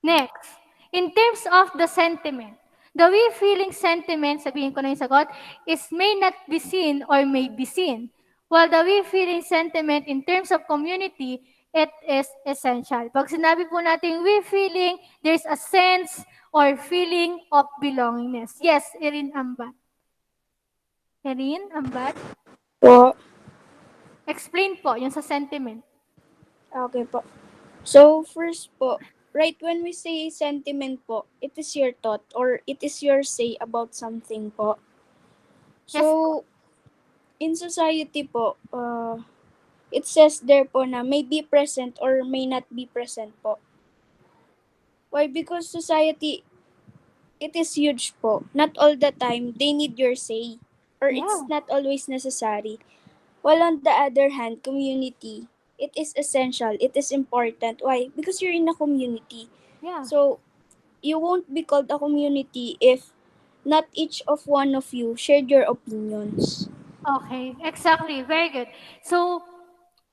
Next, in terms of the sentiment, the we feeling sentiment, sabihin ko na yung sagot, is may not be seen or may be seen. While the we feeling sentiment in terms of community it is essential. Pag sinabi po natin we feeling, there's a sense or feeling of belongingness. Yes, Erin Ambat. Erin Ambat? Po. Explain po, yung sa sentiment. Okay po. So, first po, right when we say sentiment po, it is your thought or it is your say about something po. So, Yes po. in society po, it says there po na may be present or may not be present po. Why? Because society, it is huge po. Not all the time, they need your say. Or it's not always necessary. While on the other hand, community, it is essential. It is important. Why? Because you're in a community. Yeah. So, you won't be called a community if not each of one of you shared your opinions. Okay, exactly. Very good. So,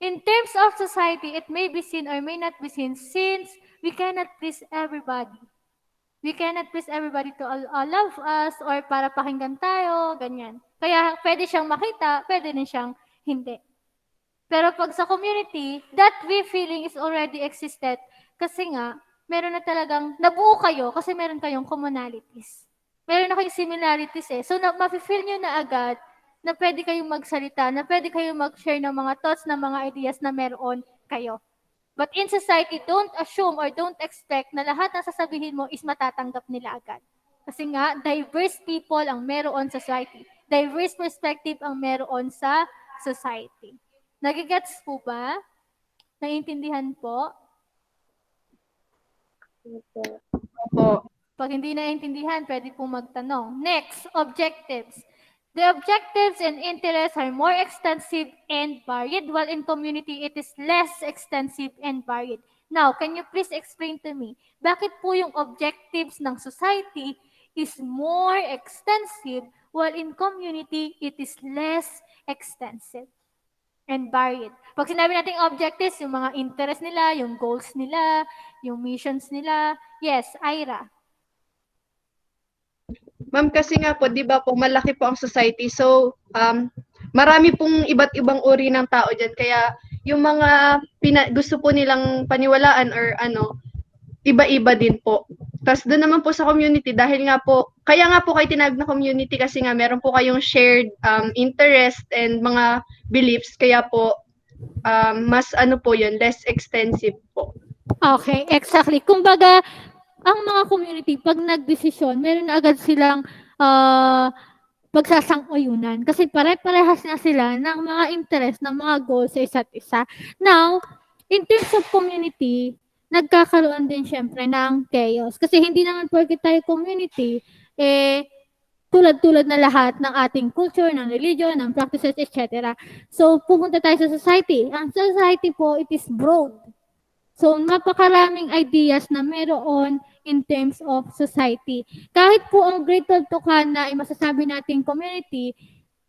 in terms of society, it may be seen or may not be seen since we cannot please everybody. We cannot please everybody to love us or para pakinggan tayo, ganyan. Kaya pwede siyang makita, pwede rin siyang hindi. Pero pag sa community, that we feeling is already existed kasi nga, meron na talagang, nabuo kayo kasi meron kayong commonalities. Meron na kayong similarities eh. So, mafe-feel nyo na agad na pwede kayong magsalita, na pwede kayong mag-share ng mga thoughts, ng mga ideas na meron kayo. But in society, don't assume or don't expect na lahat ng sasabihin mo is matatanggap nila agad. Kasi nga, diverse people ang meron sa society. Diverse perspective ang meron sa society. Nagigets po ba? Naiintindihan po? Opo. Pag hindi naiintindihan, pwede po magtanong. Next, objectives. The objectives and interests are more extensive and varied, while in community, it is less extensive and varied. Now, can you please explain to me, bakit po yung objectives ng society is more extensive, while in community, it is less extensive and varied? Pag sinabi natin objectives, yung mga interest nila, yung goals nila, yung missions nila. Yes, Ira. Ma'am, kasi nga po, di ba po, malaki po ang society. So, marami pong iba't ibang uri ng tao dyan. Kaya, yung mga gusto po nilang paniwalaan or iba-iba din po. Tapos doon naman po sa community, dahil nga po, kaya nga po kayo tinawag na community kasi nga meron po kayong shared interest and mga beliefs. Kaya po, mas po yun, less extensive po. Okay, exactly. Kumbaga, ang mga community, pag nagdesisyon, meron na agad silang pagsasang-uyunan. Kasi pare-parehas na sila ng mga interest, ng mga goals sa isa't isa. Now, in terms of community, nagkakaroon din syempre ng chaos. Kasi hindi naman porket tayo community, tulad-tulad na lahat ng ating culture, ng religion, ng practices, etc. So, pupunta tayo sa society. Ang society po, it is broad. So, napakaraming ideas na meron in terms of society. Kahit po ang Greater Tucana ay masasabi nating community,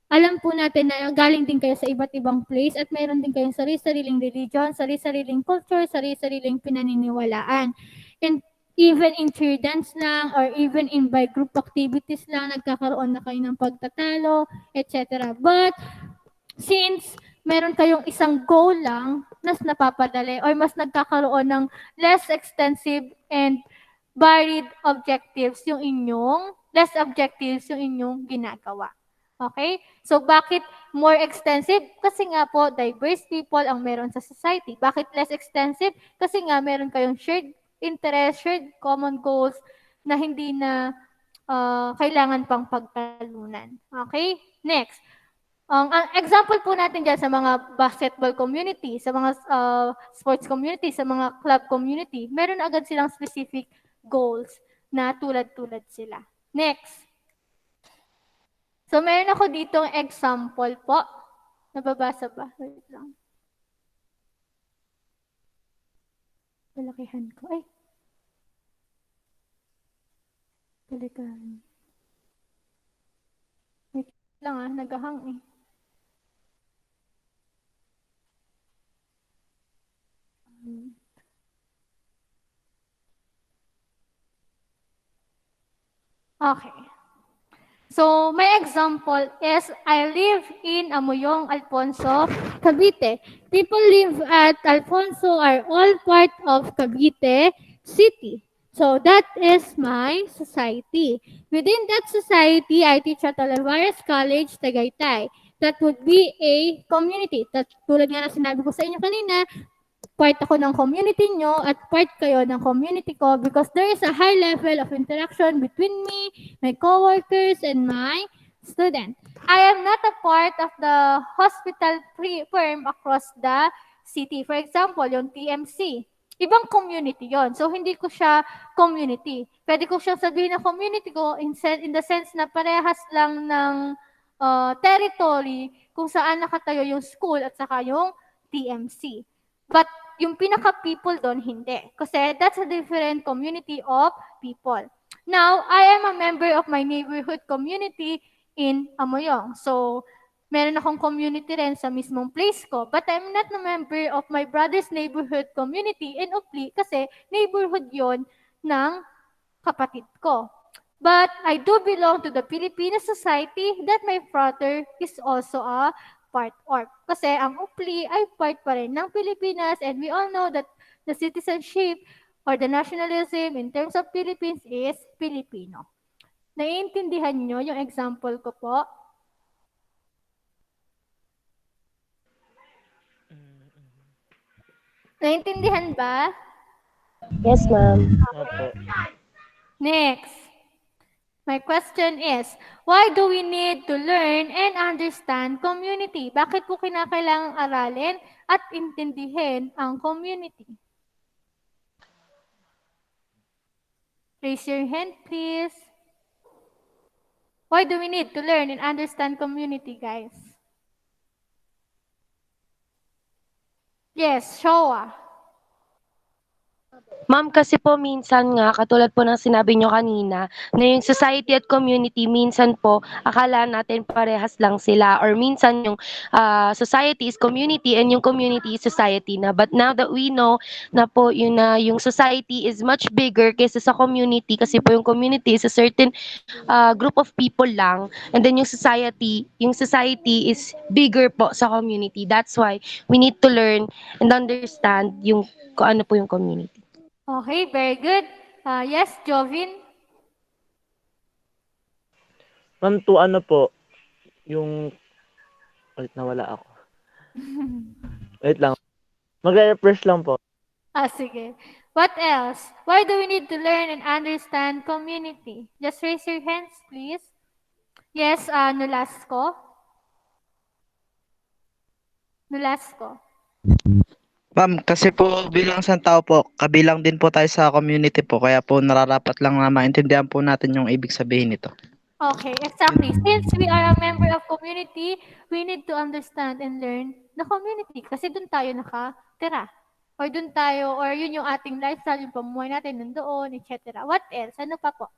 alam po natin na galing din kayo sa iba't ibang place at meron din kayong sarili-sariling religion, sarili-sariling culture, sarili-sariling pinaniniwalaan. And even in cheer dance lang or even in by group activities lang, nagkakaroon na kayo ng pagtatalo, etc. But since meron kayong isang goal lang, mas napapadali or mas nagkakaroon ng less extensive and varied objectives yung inyong, less objectives yung inyong ginagawa. Okay? So, bakit more extensive? Kasi nga po, diverse people ang meron sa society. Bakit less extensive? Kasi nga meron kayong shared interest, shared common goals na hindi na kailangan pang pagtalunan. Okay? Next. Ang example po natin dyan sa mga basketball community, sa mga sports community, sa mga club community, meron agad silang specific goals na tulad-tulad sila. Next. So, meron ako ditong example po. Nababasa ba? Wait lang. Palakihan ko. Ay. Palakihan. Wait lang nagahang eh. Okay. So, my example is I live in Amoyong, Alfonso, Cavite. People live at Alfonso are all part of Cavite City. So, that is my society. Within that society, I teach at Olivares College, Tagaytay. That would be a community. Tulad nga na sinabi ko sa inyo kanina, part ako ng community nyo at part kayo ng community ko because there is a high level of interaction between me, my coworkers, and my student. I am not a part of the hospital firm across the city. For example, yung TMC. Ibang community yon. So, hindi ko siya community. Pwede ko siyang sabihin na community ko in the sense na parehas lang ng territory kung saan nakatayo yung school at saka yung TMC. But yung pinaka-people doon, hindi. Kasi that's a different community of people. Now, I am a member of my neighborhood community in Amoyong. So, meron akong community rin sa mismong place ko. But I'm not a member of my brother's neighborhood community in Upli kasi neighborhood yon ng kapatid ko. But I do belong to the Filipino society that my brother is also a part of. Kasi ang Upli ay part pa rin ng Pilipinas and we all know that the citizenship or the nationalism in terms of Philippines is Filipino. Naiintindihan nyo yung example ko po? Naiintindihan ba? Yes, ma'am. Opo. Next. My question is, why do we need to learn and understand community? Bakit po kinakailangang aralin at intindihin ang community? Raise your hand, please. Why do we need to learn and understand community, guys? Yes, Showa. Ma'am, kasi po minsan nga, katulad po ng sinabi nyo kanina, na yung society at community, minsan po, akala natin parehas lang sila. Or minsan yung society is community and yung community is society na. But now that we know na po yung society is much bigger kaysa sa community, kasi po yung community is a certain group of people lang. And then yung society is bigger po sa community. That's why we need to learn and understand yung kung ano po yung community. Okay, very good. Yes, Jovin? Ma'am, to ano po, yung... Wait, nawala ako. Wait lang. Mag-refresh lang po. Sige. What else? Why do we need to learn and understand community? Just raise your hands, please. Yes, Nolasco. Nolasco. Ma'am, kasi po bilang isang tao po, kabilang din po tayo sa community po, kaya po nararapat lang na maintindihan po natin yung ibig sabihin nito. Okay, exactly. Since we are a member of community, we need to understand and learn the community kasi doon tayo nakatira. Or doon tayo, or yun yung ating lifestyle, yung pamuhay natin nandoon, etc. What else? Ano pa po?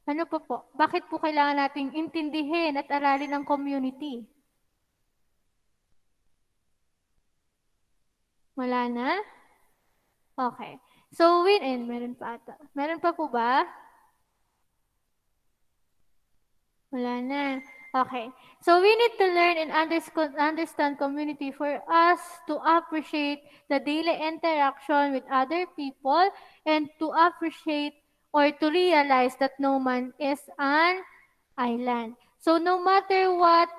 Ano pa po? Bakit po kailangan nating intindihin at aralin ang community? Wala na? Okay. So, meron pa ata. Meron pa po ba? Wala na. Okay. So, we need to learn and understand community for us to appreciate the daily interaction with other people and to appreciate or to realize that no man is an island. So, no matter what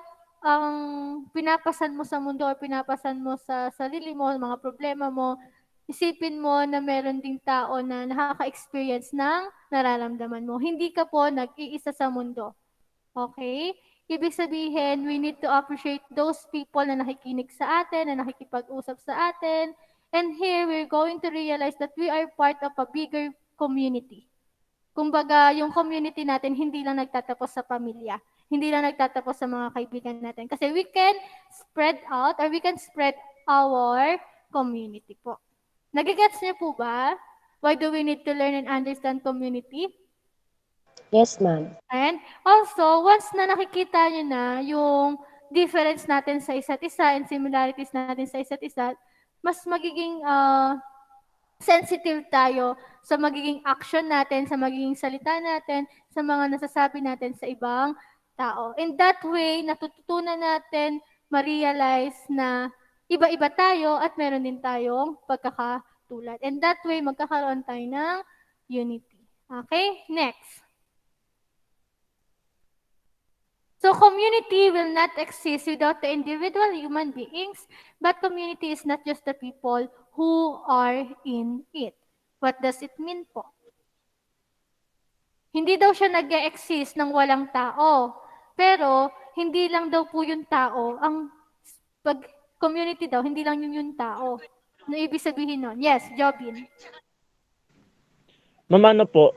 ang pinapasan mo sa mundo o pinapasan mo sa sarili mo, mga problema mo, isipin mo na meron ding tao na nakaka-experience ng nararamdaman mo. Hindi ka po nag-iisa sa mundo. Okay? Ibig sabihin, we need to appreciate those people na nakikinig sa atin, na nakikipag-usap sa atin. And here, we're going to realize that we are part of a bigger community. Kumbaga, yung community natin, hindi lang nagtatapos sa pamilya. Hindi lang nagtatapos sa mga kaibigan natin. Kasi we can spread out or we can spread our community po. Nagigets niyo po ba? Why do we need to learn and understand community? Yes, ma'am. And also, once na nakikita nyo na yung difference natin sa isa't isa and similarities natin sa isa't isa, mas magiging sensitive tayo sa magiging action natin, sa magiging salita natin, sa mga nasasabi natin sa ibang tao. In that way, natututunan natin ma-realize na iba-iba tayo at meron din tayong pagkakatulad. And that way, magkakaroon tayo ng unity. Okay? Next. So community will not exist without the individual human beings, but community is not just the people who are in it. What does it mean po? Hindi daw siya nag-exist ng walang tao. Pero, hindi lang daw po yung tao. Ang pag community daw, hindi lang yung tao. Ano ibig sabihin nun? Yes, Jobin. Ma'am, po,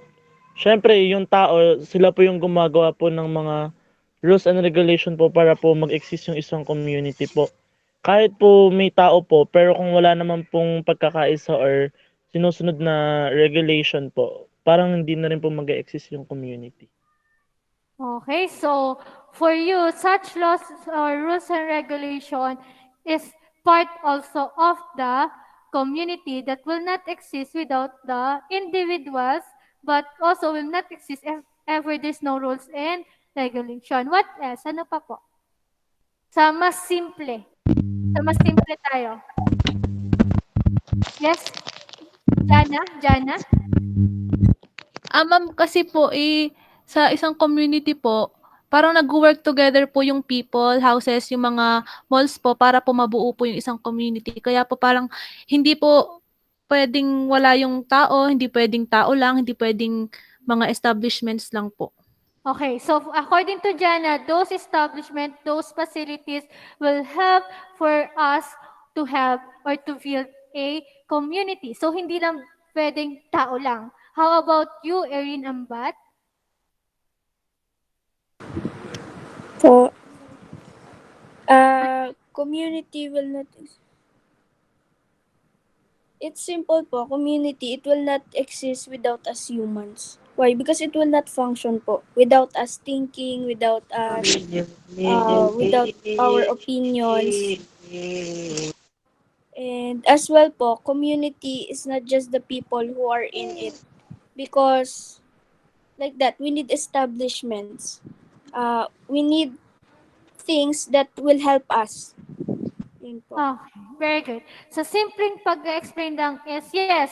syempre yung tao, sila po yung gumagawa po ng mga rules and regulation po para po mag-exist yung isang community po. Kahit po may tao po, pero kung wala naman pong pagkakaisa or sinusunod na regulation po, parang hindi na rin po mag-exist yung community. Okay, so for you, such laws or rules and regulation is part also of the community that will not exist without the individuals, but also will not exist if ever there's no rules and regulation. What else? Ano pa po? Sa mas simple. Sa mas simple tayo. Yes? Jana? Ma'am, kasi po, sa isang community po, parang nag-work together po yung people, houses, yung mga malls po para po mabuo po yung isang community. Kaya po parang hindi po pwedeng wala yung tao, hindi pwedeng tao lang, hindi pwedeng mga establishments lang po. Okay, so according to Jana, those establishments, those facilities will help for us to have or to build a community. So hindi lang pwedeng tao lang. How about you, Erin Ambat? Po, community will not. It's simple po. Community, it will not exist without us humans. Why? Because it will not function po without us thinking, without us, without our opinions. And as well po, community is not just the people who are in it. Because like that, we need establishments. We need things that will help us. Yun po. Okay, very good. So simpleng pag-explain lang is, yes,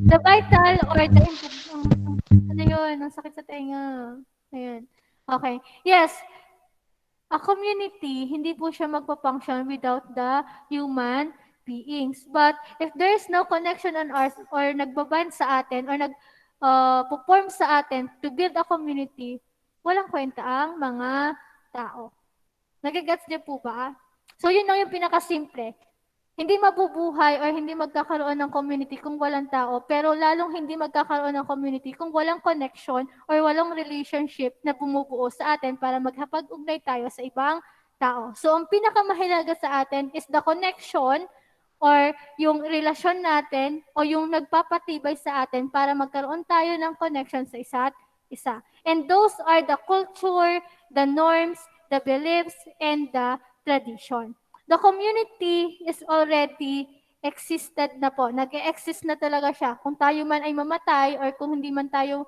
the vital or the ano yun, ang sakit sa tenga. Ayan. Okay. Yes, a community, hindi po siya magpa-function without the human beings. But if there is no connection on us or nagbabind sa atin or perform sa atin to build a community, walang kwenta ang mga tao. Nagigets niyo po ba? So yun lang yung pinakasimple. Hindi mabubuhay or hindi magkakaroon ng community kung walang tao, pero lalong hindi magkakaroon ng community kung walang connection or walang relationship na bumubuo sa atin para maghapag-ugnay tayo sa ibang tao. So ang pinakamahalaga sa atin is the connection or yung relasyon natin o yung nagpapatibay sa atin para magkaroon tayo ng connection sa isa't isa. And those are the culture, the norms, the beliefs, and the tradition. The community is already existed na po. Nag-exist na talaga siya. Kung tayo man ay mamatay or kung hindi man tayo,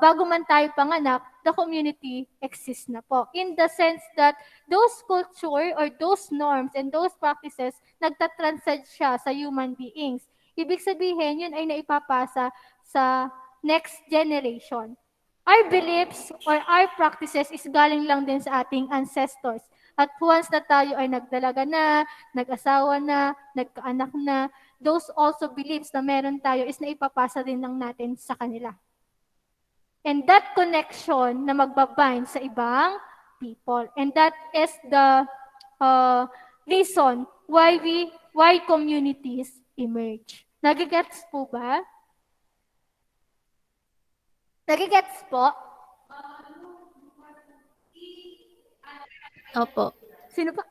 bago man tayo panganak, the community exists na po. In the sense that those culture or those norms and those practices, nagtatranscend siya sa human beings. Ibig sabihin, yun ay naipapasa sa next generation. Our beliefs or our practices is galing lang din sa ating ancestors. At once na tayo ay nagdalaga na, nag-asawa na, nagkaanak na, those also beliefs na meron tayo is naipapasa din lang natin sa kanila. And that connection na magbabind sa ibang people. And that is the reason why communities emerge. Nagigets po ba? Nagigets po? Opo. Sino pa?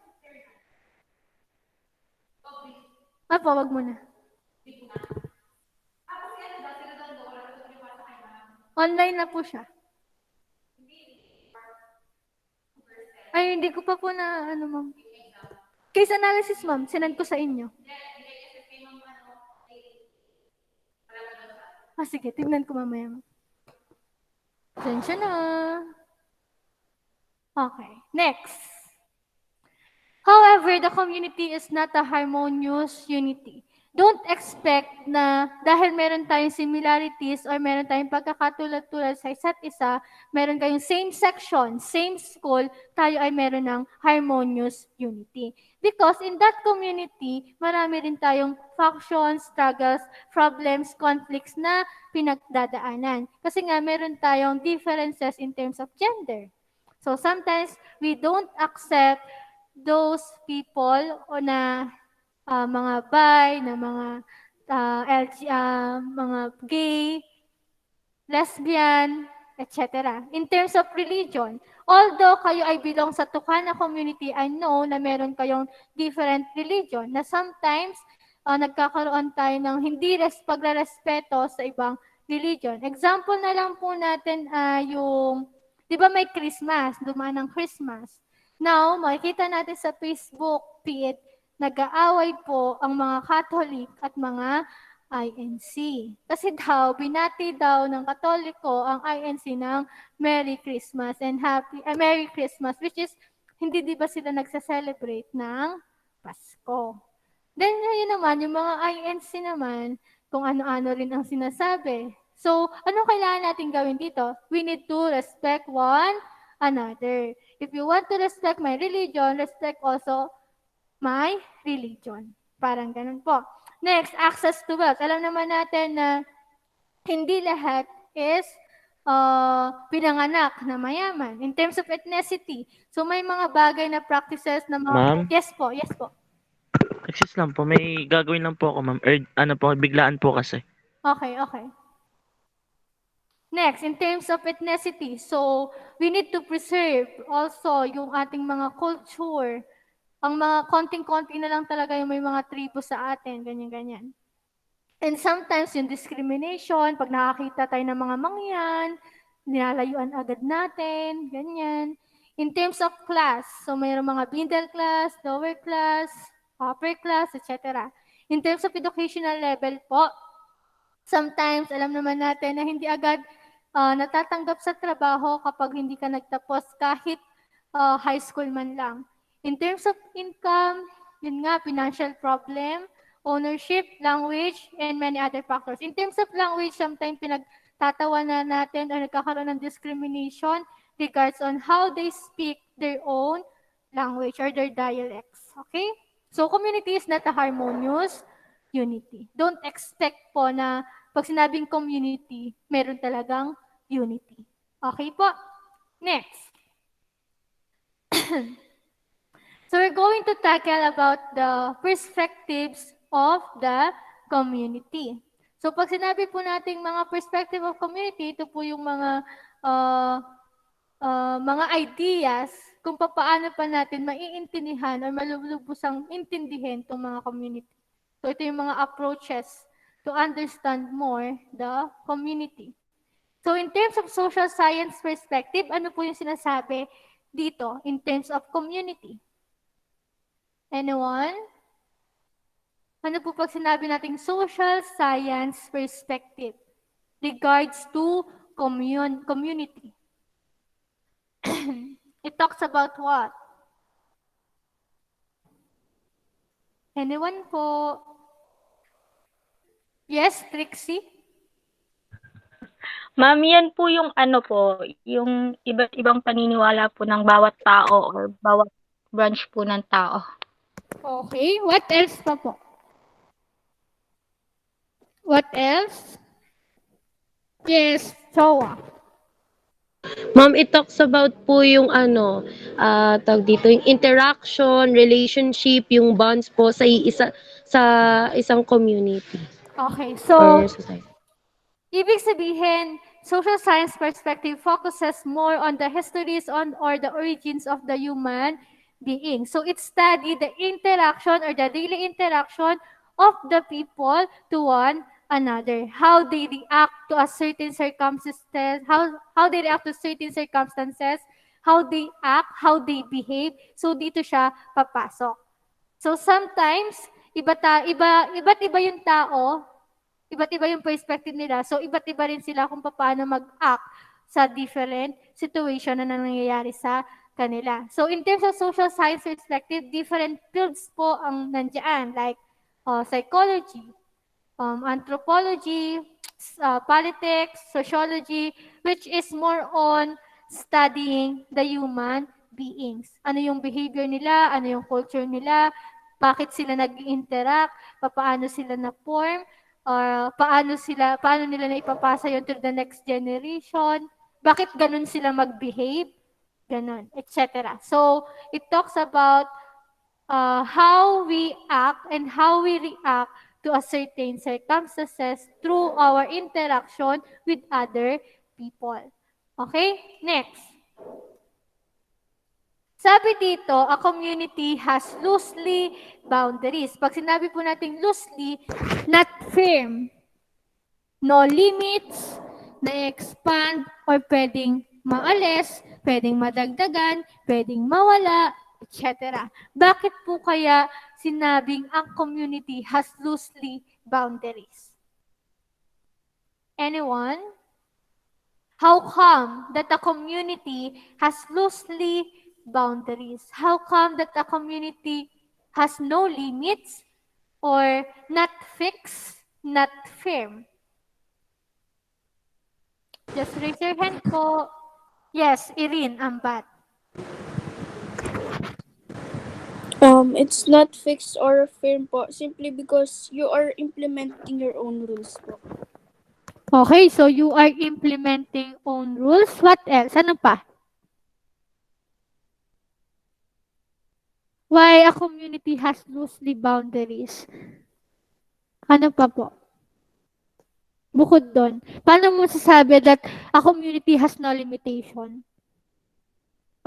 Opo, wag muna. Online na po siya. Ay, hindi ko pa po na, ma'am. Case analysis, ma'am. Sinend ko sa inyo. Sige, tignan ko mamaya. Pasensya na. Okay, next. However, the community is not a harmonious unity. Don't expect na dahil meron tayong similarities or meron tayong pagkakatulad-tulad sa isa't isa, meron kayong same section, same school, tayo ay meron ng harmonious unity. Because in that community, marami rin tayong factions, struggles, problems, conflicts na pinagdadaanan. Kasi nga meron tayong differences in terms of gender. So sometimes we don't accept those people o na mga bi, na mga mga gay, lesbian, etc. In terms of religion, although kayo ay belong sa Tucana community, I know na meron kayong different religion na sometimes nagkakaroon tayo ng hindi pagrerespeto sa ibang religion. Example na lang po natin yung, di ba may Christmas, dumaan ng Christmas. Now, makikita natin sa Facebook feed, nag-aaway po ang mga Catholic at mga INC. Kasi daw, binati daw ng Katoliko ang INC ng Merry Christmas and Merry Christmas, which is, hindi di ba sila nagsa-celebrate ng Pasko. Then, yun naman, yung mga INC naman, kung ano-ano rin ang sinasabi. So, anong kailangan natin gawin dito? We need to respect one another. If you want to respect my religion, respect also my religion. Parang ganun po. Next, access to wealth. Alam naman natin na hindi lahat is pinanganak na mayaman. In terms of ethnicity, so may mga bagay na practices na mga... Ma'am? Yes po, yes po. Excuse lang po, may gagawin lang po ako, ma'am. Ano po, biglaan po kasi. Okay, okay. Next, in terms of ethnicity, so we need to preserve also yung ating mga culture. Ang mga konting-konti na lang talaga yung may mga tribo sa atin, ganyan-ganyan. And sometimes yung discrimination, pag nakakita tayo ng mga mangyan, nilalayuan agad natin, ganyan. In terms of class, so mayroong mga middle class, lower class, upper class, etc. In terms of educational level po, sometimes alam naman natin na hindi agad natatanggap sa trabaho kapag hindi ka nagtapos kahit high school man lang. In terms of income, yun nga, financial problem, ownership, language, and many other factors. In terms of language, sometimes pinagtatawanan natin or nagkakaroon ng discrimination regards on how they speak their own language or their dialects. Okay? So, community is not a harmonious unity. Don't expect po na pag sinabing community, meron talagang unity. Okay po? Next. So we're going to tackle about the perspectives of the community. So pag sinabi po nating mga perspective of community, ito po yung mga ideas kung paano pa natin maiintindihan o malulubusang intindihin itong mga community. So ito yung mga approaches to understand more the community. So in terms of social science perspective, ano po yung sinasabi dito in terms of community? Anyone? Ano po pag sinabi nating social science perspective regards to community? It talks about what? Anyone po? Yes, Trixie? Ma'am, yan po yung yung iba't ibang paniniwala po ng bawat tao or bawat branch po ng tao. Okay, what else pa po? What else? Yes, Chowa. Ma'am, it talks about po yung tawag dito, yung interaction, relationship, yung bonds po sa isang community. Okay, so Or society. ibig sabihin, social science perspective focuses more on the histories or the origins of the human being. So it studies the interaction or the daily interaction of the people to one another. How they react to a certain circumstances, how they react to certain circumstances, how they act, how they behave. So dito siya papasok. So sometimes iba't iba yung tao Iba't iba yung perspective nila. So, iba't iba rin sila kung paano mag-act sa different situation na nangyayari sa kanila. So, in terms of social science perspective, different fields po ang nandiyan, like psychology, anthropology, politics, sociology, which is more on studying the human beings. Ano yung behavior nila, ano yung culture nila, bakit sila nag-interact, paano sila na-form, or paano nila na ipapasa yun to the next generation, bakit ganun sila mag-behave, ganun, etc. So, it talks about how we act and how we react to a certain circumstances through our interaction with other people. Okay? Next. Sabi dito, a community has loosely boundaries. Pag sinabi po natin loosely, not firm. No limits, na-expand, or pwedeng maalis, pwedeng madagdagan, pwedeng mawala, etc. Bakit po kaya sinabing ang community has loosely boundaries? Anyone? How come that a community has loosely boundaries? How come that a community has no limits or not fixed, not firm? Just raise your hand po. Yes, Irene Ambat. It's not fixed or firm po, simply because you are implementing your own rules po. Okay, so you are implementing own rules. What else? Ano pa? Why a community has loosely boundaries? Ano pa po? Bukod doon, paano mo sasabi that a community has no limitation?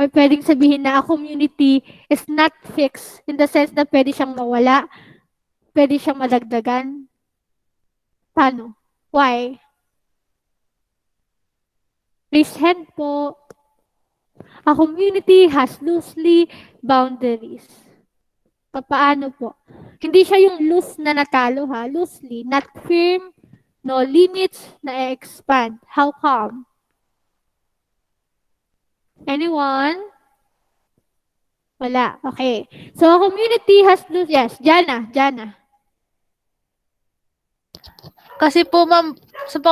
Or pwedeng sabihin na a community is not fixed in the sense na pwede siyang mawala, pwede siyang madagdagan? Paano? Why? Raise hand po. A community has loosely boundaries. Paano po? Hindi siya yung loose na natalo ha. Loosely, not firm, no limits, na-expand. How come? Anyone? Wala. Okay. So, a community has loose. Yes, Jana. Kasi po ma'am, sa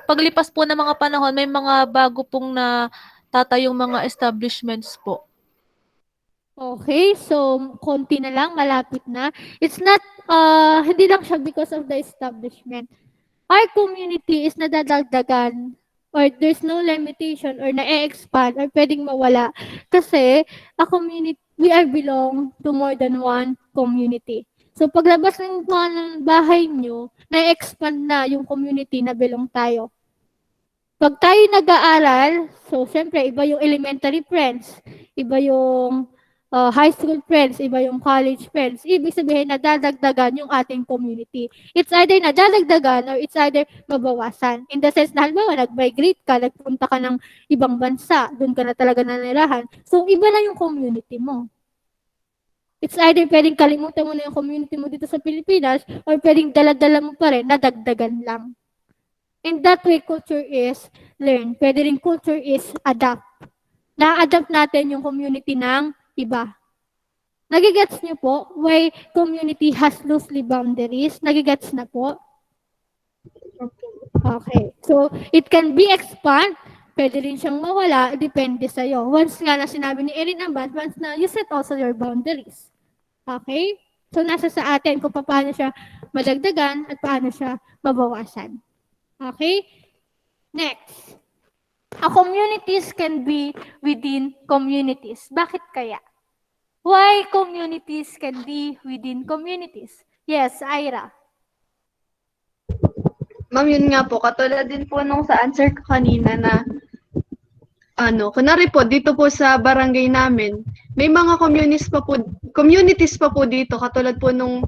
paglipas po ng mga panahon, may mga bago pong na tatayong mga establishments po. Okay, so konti na lang, malapit na. It's not, hindi lang siya because of the establishment. Our community is nadadagdagan or there's no limitation or na-expand or pwedeng mawala kasi a community, we are belong to more than one community. So paglabas ng bahay nyo, na-expand na yung community na belong tayo. Pag tayo nag-aaral, so syempre iba yung elementary friends, iba yung high school friends, iba yung college friends. Ibig sabihin, nadadagdagan yung ating community. It's either nadadagdagan or it's either mabawasan. In the sense na, halimbawa, nag-migrate ka, nagpunta ka ng ibang bansa, doon ka na talaga nanirahan. So, iba na yung community mo. It's either pwedeng kalimutan mo na yung community mo dito sa Pilipinas or pwedeng dala-dala mo pa rin, nadagdagan lang. In that way, culture is learn. Pwede rin culture is adapt. Na-adapt natin yung community ng iba. Nagigets niyo po why community has loosely boundaries? Nagigets na po? Okay. So, it can be expand. Pwede rin siyang mawala. Depende sa'yo. Once nga na sinabi ni Erin Ambat, once na you set also your boundaries. Okay? So, nasa sa atin kung paano siya madagdagan at paano siya mabawasan. Okay? Next. A communities can be within communities. Bakit kaya? Why communities can be within communities? Yes, Ira. Ma'am, yun nga po, katulad din po nung sa answer ko kanina na kunwari po, dito po sa barangay namin, may mga communities pa po dito, katulad po nung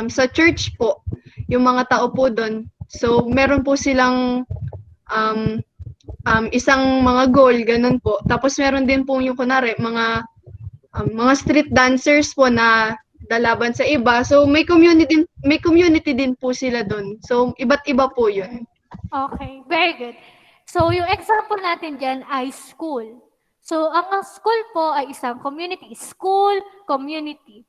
sa church po, yung mga tao po doon. So, meron po silang isang mga goal, ganun po. Tapos meron din po yung kunwari, mga street dancers po na lalaban sa iba. So may community din po sila doon. So iba't iba po 'yun. Okay, very good. So, yung example natin dyan ay school. So, ang school po ay isang community. School, community.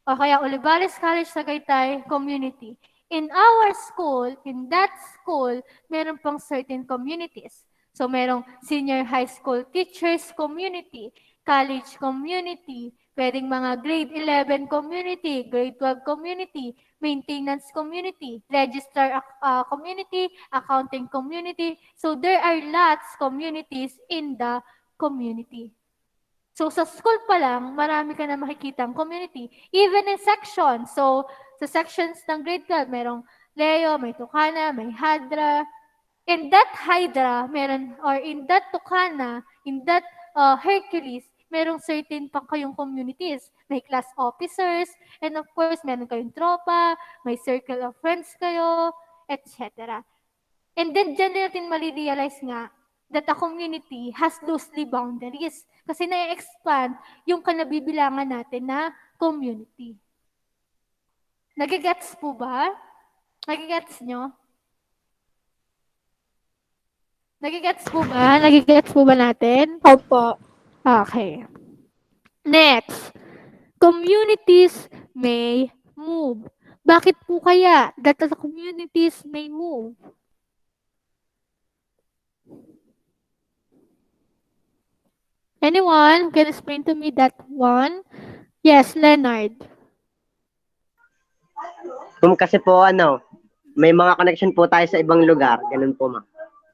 O kaya Olivares College Tagaytay Community. In our school, in that school, meron pang certain communities. So, merong senior high school teachers community, college community, pwedeng mga grade 11 community, grade 12 community, maintenance community, register community, accounting community. So, there are lots communities in the community. So, sa school pa lang, marami ka na makikitang community. Even in sections. So, sa sections ng grade 12, merong Leo, may Tucana, may Hadra. In that Hydra, meron, or in that Tucana, in that Hercules, merong certain pa kayong communities. May class officers, and of course, meron kayong tropa, may circle of friends kayo, etc. And then, dyan natin mali-realize nga that a community has loosely boundaries. Kasi na-expand yung kanabibilangan natin na community. Nagigets po ba? Nagigets nyo? Nagigets po ba? Nagigets po ba natin? Opo. Okay. Next. Communities may move. Bakit po kaya that the communities may move? Anyone can explain to me that one? Yes, Leonard. Kasi po may mga connection po tayo sa ibang lugar, ganun po ma'am.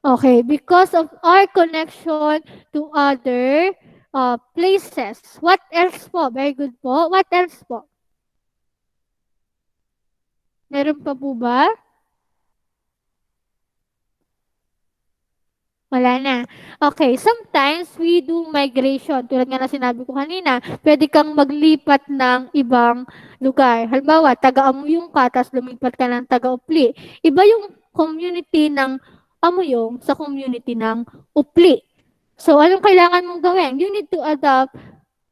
Okay, because of our connection to other places. What else po? Very good po. What else po? Meron pa po ba? Wala na. Okay, sometimes we do migration. Tulad nga na sinabi ko kanina, pwede kang maglipat ng ibang lugar. Halimbawa, taga-Amuyong ka, tapos lumipat ka ng taga-Upli. Iba yung community ng Amuyong sa community ng Upli. So, anong kailangan mong gawin? You need to adapt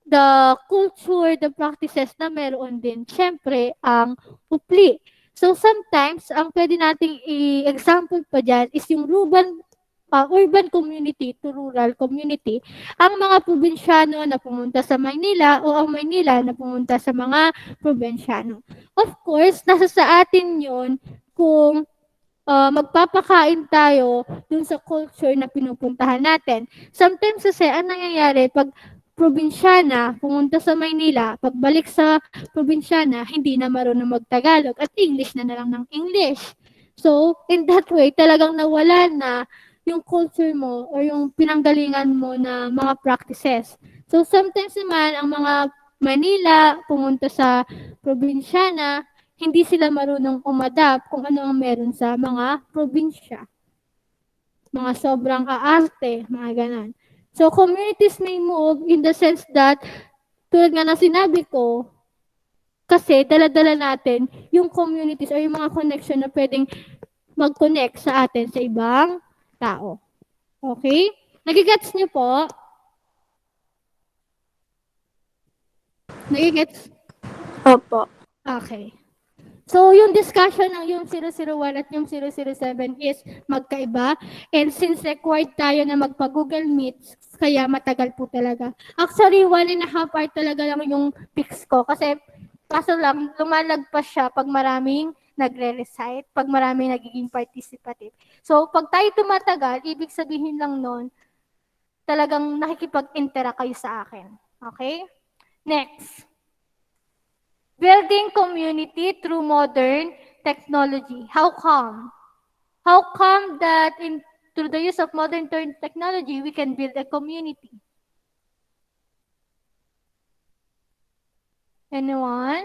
the culture, the practices na meron din. Siyempre, ang Upli. So, sometimes, ang pwede nating i-example pa dyan is yung urban community to rural community. Ang mga probinsyano na pumunta sa Maynila o ang Maynila na pumunta sa mga probinsyano. Of course, nasa sa atin yun kung magpapakain tayo dun sa culture na pinupuntahan natin. Sometimes kasi, ang nangyayari, pag probinsyana, pumunta sa Maynila, pagbalik sa probinsyana, hindi na marunong mag-Tagalog at English na lang ng English. So, in that way, talagang nawala na yung culture mo or yung pinanggalingan mo na mga practices. So, sometimes naman, ang mga Manila, pumunta sa probinsyana, hindi sila marunong umadapt kung ano ang meron sa mga probinsya. Mga sobrang aarte, mga ganon. So, communities may move in the sense that, tulad nga na sinabi ko, kasi dala-dala natin yung communities or yung mga connection na pwedeng mag-connect sa atin sa ibang tao. Okay? Nagigets niyo po? Nagigets? Opo. Okay. So, yung discussion ng yung 001 at yung 007 is magkaiba. And since required tayo na magpa-Google Meet, kaya matagal po talaga. Actually, 1.5 hour talaga lang yung fix ko. Kasi, kaso lang, lumalagpas siya pag maraming nagre-recite, pag maraming nagiging participative. So, pag tayo tumatagal, ibig sabihin lang nun, talagang nakikipag-interact kayo sa akin. Okay? Next. Building community through modern technology. How come? How come that through the use of modern technology, we can build a community? Anyone?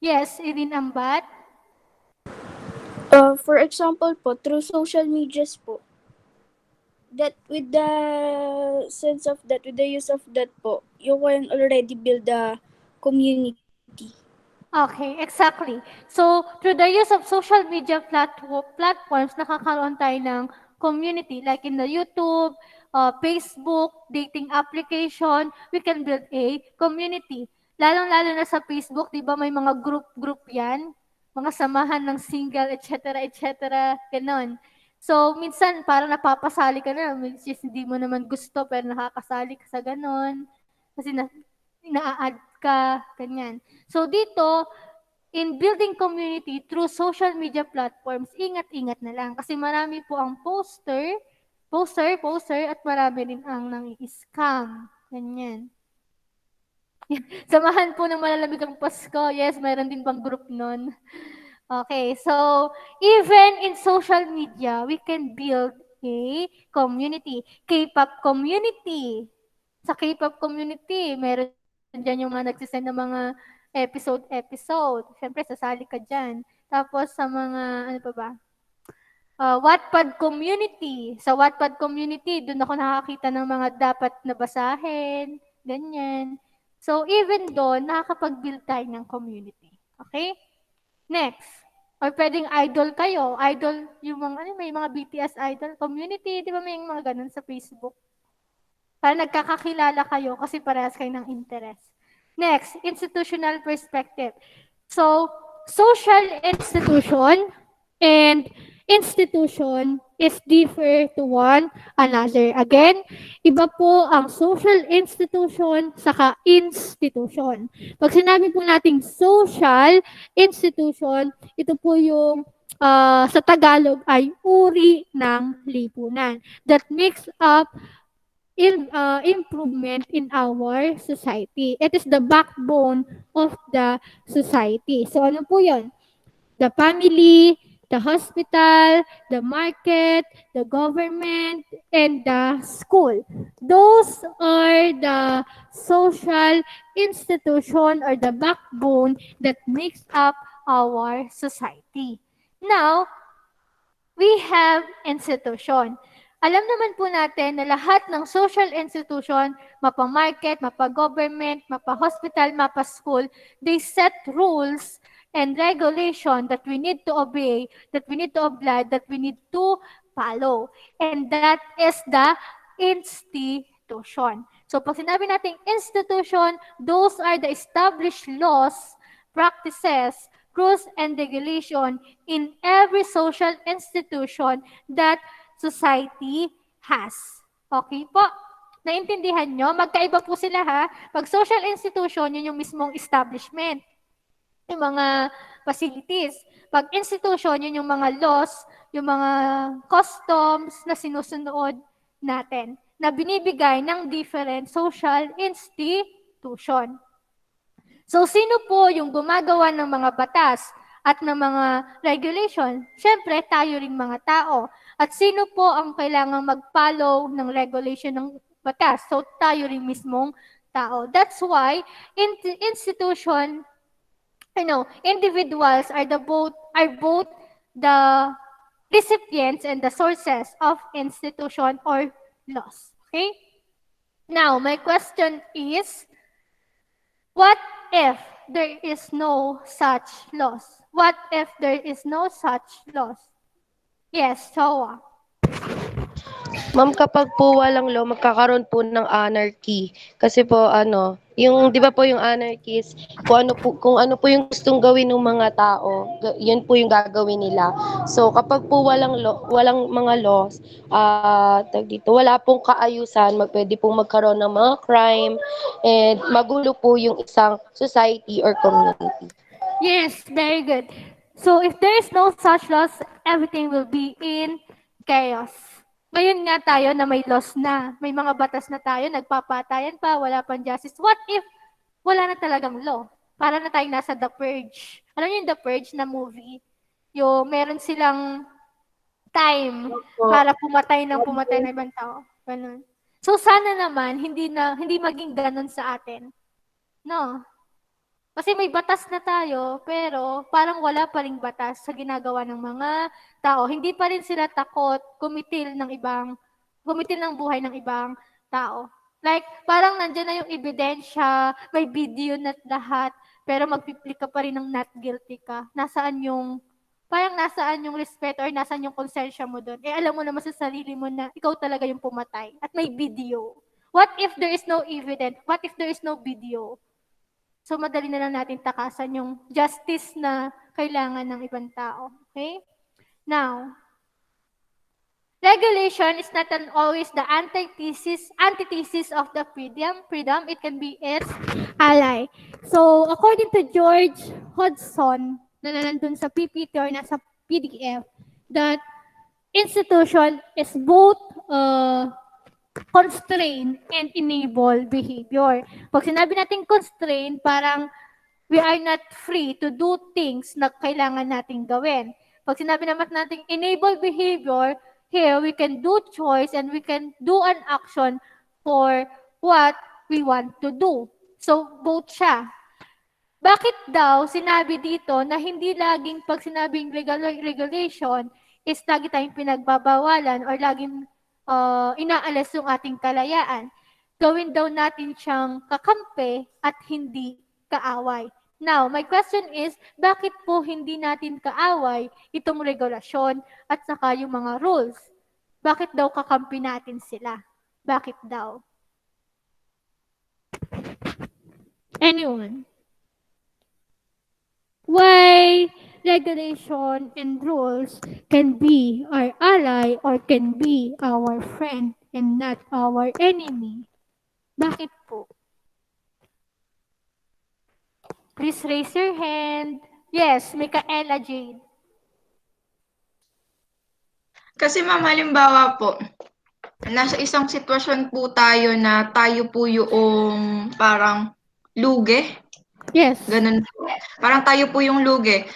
Yes, Irin Ambat? For example po, through social medias po, that with the sense of that, with the use of that po, you can already build a community. Okay, exactly. So, through the use of social media platforms, nakakaroon tayo ng community like in the YouTube, Facebook, dating application, we can build a community. Lalong-lalo na sa Facebook, 'di ba may mga group 'yan, mga samahan ng single, et cetera, gano'n. So, minsan parang napapasali ka na, which is hindi mo naman gusto pero nakakasali ka sa gano'n, kasi naa-add ka, ganyan. So, dito, in building community through social media platforms, ingat-ingat na lang kasi marami po ang poster, at marami rin ang nang-i-scam, ganyan. Samahan po ng malalamig ang Pasko. Yes, mayroon din bang group nun? Okay, so even in social media, we can build a community. K-pop community. Sa K-pop community, meron dyan yung mga nagsisend ng mga episode. Siyempre, sasali ka dyan. Tapos sa mga, ano pa ba? Wattpad community. Sa Wattpad community, doon ako nakakita ng mga dapat na basahin, ganyan. So, even doon, nakakapag-build tayo ng community. Okay? Next. Or pwedeng idol kayo. Idol, yung mga, may mga BTS idol community. Di ba may mga ganun sa Facebook? Para nagkakakilala kayo kasi parehas kayo ng interest. Next, institutional perspective. So, social institution and institution is differ to one another. Again, iba po ang social institution saka institution. Pag sinabi po nating social institution, ito po yung sa Tagalog ay uri ng lipunan that makes up improvement in our society. It is the backbone of the society. So ano po yun? The family, the hospital, the market, the government, and the school. Those are the social institution or the backbone that makes up our society. Now, we have institution. Alam naman po natin na lahat ng social institution, mapa-market, mapa-government, mapa-hospital, mapa-school, they set rules and regulation that we need to obey, that we need to oblige, that we need to follow. And that is the institution. So pag sinabi natin institution, those are the established laws, practices, rules, and regulation in every social institution that society has. Okay po? Naintindihan nyo? Magkaiba po sila ha. Pag social institution, yun yung mismong establishment. Yung mga facilities. Pag institution, yun yung mga laws, yung mga customs na sinusunod natin na binibigay ng different social institution. So, sino po yung gumagawa ng mga batas at ng mga regulation? Siyempre, tayo ring mga tao. At sino po ang kailangang mag-follow ng regulation ng batas? So, tayo ring mismong tao. That's why, institution, individuals are both the recipients and the sources of institution or laws. Okay? Now, my question is, what if there is no such laws? What if there is no such laws? Yes, Sawa. Ma'am, kapag po walang law, magkakaroon po ng anarchy. Kasi po, yung, di ba po yung anarchies, kung ano po yung gustong gawin ng mga tao, yun po yung gagawin nila. So, kapag po walang mga laws, dito, wala pong kaayusan, pwede pong magkaroon ng mga crime, and magulo po yung isang society or community. Yes, very good. So, if there is no such laws, everything will be in chaos. Ngayon nga tayo na may laws na, may mga batas na tayo, nagpapatayan pa, wala pang justice. What if wala na talagang law? Para na tayong nasa The Purge. Alam niyo yung The Purge na movie? Yung meron silang time para pumatay ng ibang tao. Ganun. So sana naman hindi maging ganun sa atin. No? Kasi may batas na tayo, pero parang wala pa ring batas sa ginagawa ng mga tao. Hindi pa rin sila takot gumitil ng buhay ng ibang tao. Like, parang nandyan na yung ebidensya, may video na lahat, pero magpiplik ka pa rin ng not guilty ka. Nasaan yung respeto or nasaan yung konsensya mo doon? Alam mo naman sa sarili mo na ikaw talaga yung pumatay at may video. What if there is no evidence? What if there is no video? So, madali na lang natin takasan yung justice na kailangan ng ibang tao. Okay? Now, regulation is not always the antithesis of the freedom. It can be its ally. So, according to George Hodgson, na nandun sa PPT or nasa PDF, that institution is both constrain and enable behavior. Pag sinabi natin constrain, parang we are not free to do things na kailangan nating gawin. Pag sinabi naman natin enable behavior, here we can do choice and we can do an action for what we want to do. So, both siya. Bakit daw sinabi dito na hindi laging pag sinabing regulation is lagi tayong pinagbabawalan or laging inaalis yung ating kalayaan? Gawin daw natin siyang kakampi at hindi kaaway. Now, my question is, bakit po hindi natin kaaway itong regulasyon at saka yung mga rules? Bakit daw kakampi natin sila? Bakit daw? Anyone? Why regulation and rules can be our ally or can be our friend and not our enemy? Bakit po? Please raise your hand. Yes, Micaela Jade. Kasi ma'am, halimbawa po, nasa isang sitwasyon po tayo na tayo po yung parang lugi. Yes. Ganun po. Parang tayo po yung lugi.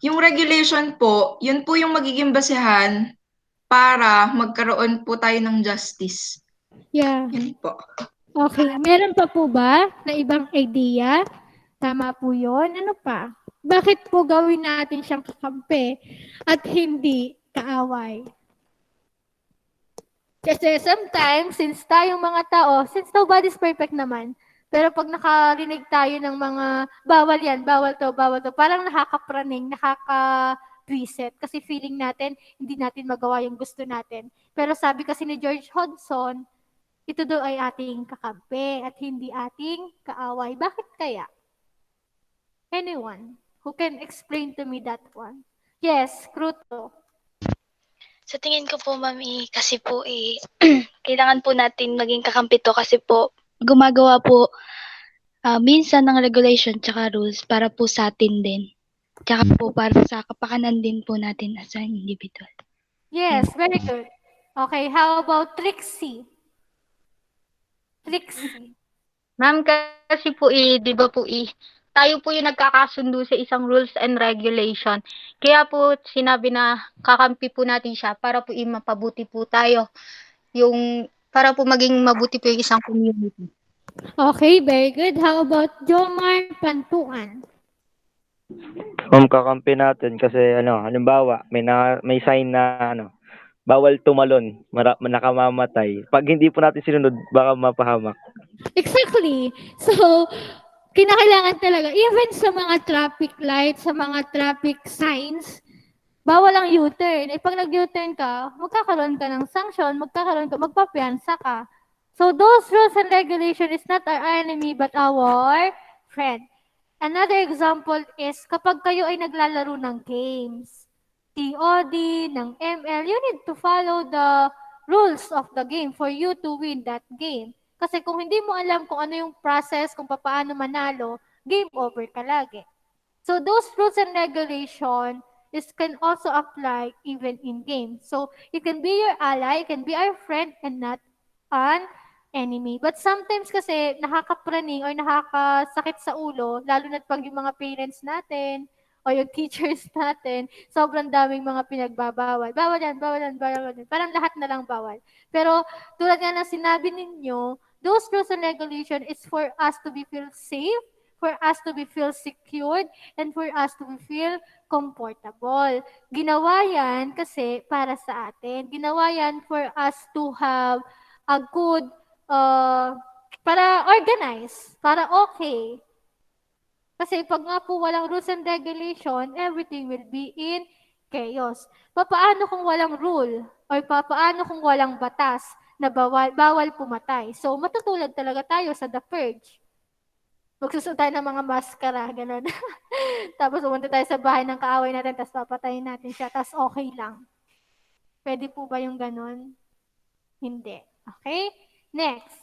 Yung regulation po, yun po yung magiging basehan para magkaroon po tayo ng justice. Yeah. Yun po. Okay. Meron pa po ba na ibang idea? Tama po yun. Ano pa? Bakit po gawin natin siyang kakampi at hindi kaaway? Kasi sometimes, since tayong mga tao, since nobody's perfect naman, pero pag nakarinig tayo ng mga bawal yan, bawal to, parang nakakapraning, nakaka-reset. Kasi feeling natin, hindi natin magawa yung gusto natin. Pero sabi kasi ni George Hodgson, ito daw ay ating kakampi at hindi ating kaaway. Bakit kaya? Anyone who can explain to me that one? Yes, Kruto. Sa tingin ko po, Mami, kasi po kailangan po natin maging kakampi to kasi po gumagawa po minsan ng regulation tsaka rules para po sa atin din. Tsaka po para sa kapakanan din po natin as an individual. Yes, very good. Okay, how about Trixie? Ma'am, kasi po di ba po tayo po yung nagkakasundo sa isang rules and regulation. Kaya po sinabi na kakampi po natin siya para po mapabuti po tayo. Para po maging mabuti po yung isang community. Okay, very good. How about Jomar Pantuan? Kakampi natin kasi halimbawa, may sign na bawal tumalon, nakamamatay. Pag hindi po natin sinunod, baka mapahamak. Exactly. So, kinakailangan talaga, even sa mga traffic lights, sa mga traffic signs, bawal ang U-turn. Pag nag-U-turn ka, magkakaroon ka ng sanction, magpapiyansa ka. So, those rules and regulation is not our enemy, but our friend. Another example is, kapag kayo ay naglalaro ng games, TOD, ng ML, you need to follow the rules of the game for you to win that game. Kasi kung hindi mo alam kung ano yung process, kung paano manalo, game over ka lagi. So those rules and regulation can also apply even in games. So it can be your ally, it can be our friend, and not an enemy. But sometimes kasi nakakapraning or nakakasakit sa ulo, lalo na pag yung mga parents natin, o yung teachers natin, sobrang daming mga pinagbabawal. Bawal yan, bawal yan, bawal yan. Parang lahat na lang bawal. Pero tulad nga na sinabi ninyo, those rules and regulation is for us to be feel safe, for us to be feel secured, and for us to be feel comfortable. Ginawa yan kasi para sa atin. Ginawa yan for us to have a good, para organize, para okay. Kasi pag nga po walang rules and regulation, everything will be in chaos. Papaano kung walang rule? Or papaano kung walang batas na bawal pumatay? So, matutulad talaga tayo sa The Purge. Magsusuot tayo ng mga maskara, gano'n. Tapos pumunta tayo sa bahay ng kaaway natin, tapos papatayin natin siya, tapos okay lang. Pwede po ba yung gano'n? Hindi. Okay? Next.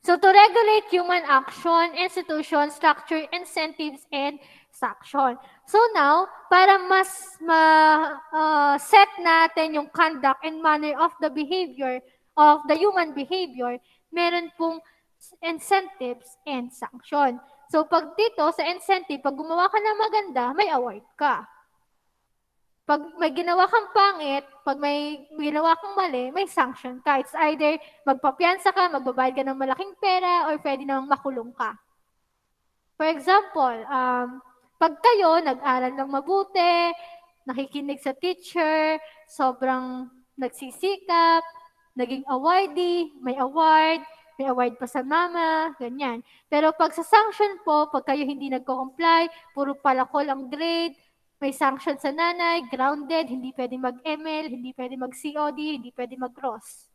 So to regulate human action, institution, structure, incentives, and sanction. So now, para mas set natin yung conduct and manner of the behavior, of the human behavior, meron pong incentives and sanction. So pag dito sa incentive, pag gumawa ka ng maganda, may award ka. Pag may ginawa kang pangit, pag may ginawa kang mali, may sanction ka. It's either magpapiyansa ka, magbabayad ka ng malaking pera, or pwede namang makulong ka. For example, pag kayo nag-aral ng mabuti, nakikinig sa teacher, sobrang nagsisikap, naging awardee, may award pa sa mama, ganyan. Pero pag sa sanction po, pag kayo hindi nagko-comply, puro palakol ang grade, may sanction sa nanay, grounded, hindi pwede mag-ML, hindi pwede mag-COD, hindi pwede mag-cross.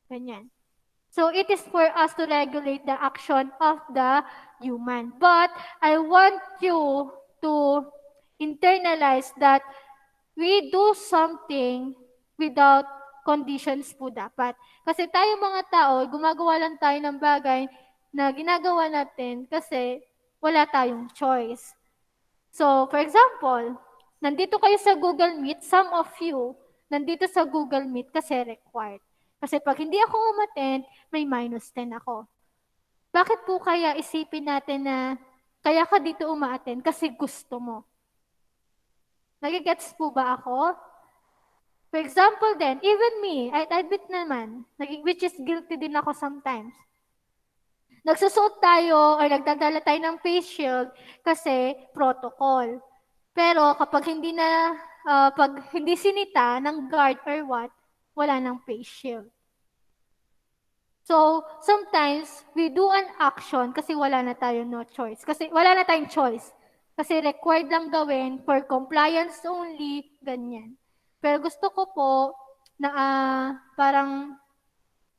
Ganyan. So it is for us to regulate the action of the human. But I want you to internalize that we do something without conditions po dapat. Kasi tayo mga tao, gumagawa lang tayo ng bagay na ginagawa natin kasi wala tayong choice. So, for example, nandito kayo sa Google Meet, some of you, nandito sa Google Meet kasi required. Kasi pag hindi ako umattend, may -10 ako. Bakit po kaya isipin natin na kaya ka dito uma-attend kasi gusto mo? Nagigets po ba ako? For example then, even me, I admit naman, which is guilty din ako sometimes. Nagsusuot tayo or nagdadala tayo ng face shield kasi protocol. Pero kapag hindi na, pag hindi sinita ng guard or what, wala nang face shield. So, sometimes, we do an action kasi wala na tayong no choice. Kasi wala na tayong choice. Kasi required lang gawin for compliance only, ganyan. Pero gusto ko po na parang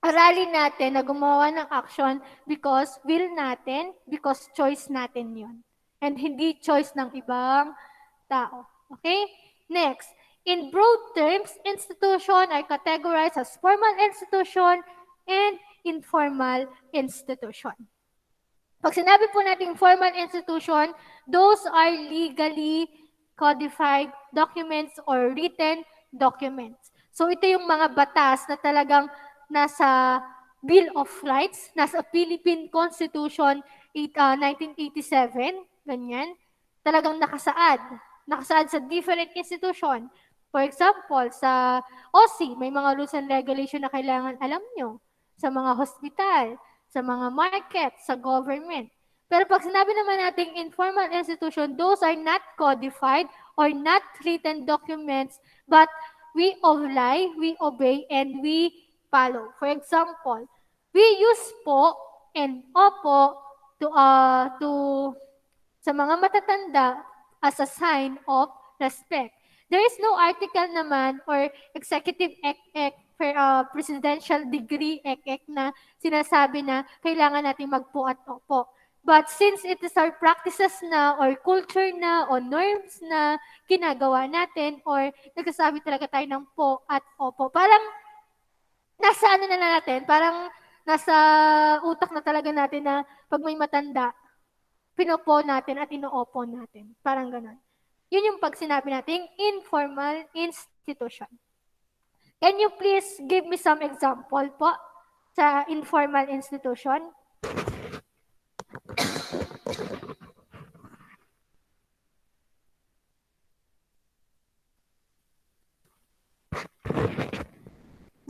aralin natin na gumawa ng action because will natin, because choice natin yon. And hindi choice ng ibang tao. Okay? Next, in broad terms, institution are categorized as formal institution and informal institution. Pag sinabi po natin formal institution, those are legally codified documents or written documents. So ito yung mga batas na talagang nasa Bill of Rights, nasa Philippine Constitution 1987, ganyan. Talagang nakasaad sa different institution. For example, sa OC, may mga rules and regulation na kailangan alam nyo. Sa mga hospital, sa mga market, sa government. Pero pag sinabi naman natin informal institution, those are not codified or not written documents, but we obey, and we follow. For example, we use po and opo to sa mga matatanda as a sign of respect. There is no article naman or executive presidential degree na sinasabi na kailangan natin magpo at opo. But since it is our practices na or culture na o norms na ginagawa natin or nagsasabi talaga tayo ng po at opo, parang nasa ano na natin, parang nasa utak na talaga natin na pag may matanda, pinopo natin at inoopo natin. Parang ganon. Yun yung pag sinabi natin informal institution. Can you please give me some example po sa informal institution?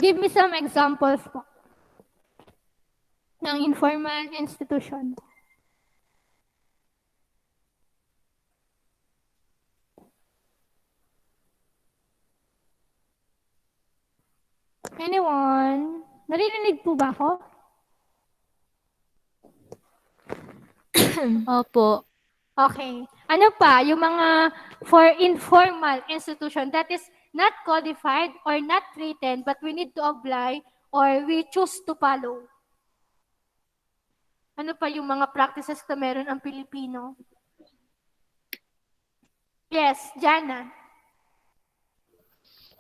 Give me some examples po ng informal institution. Anyone? Naririnig po ba ako? Opo. Okay. Ano pa? Yung mga for informal institution that is not codified or not written but we need to apply or we choose to follow. Ano pa yung mga practices na meron ang Pilipino? Yes, Jana.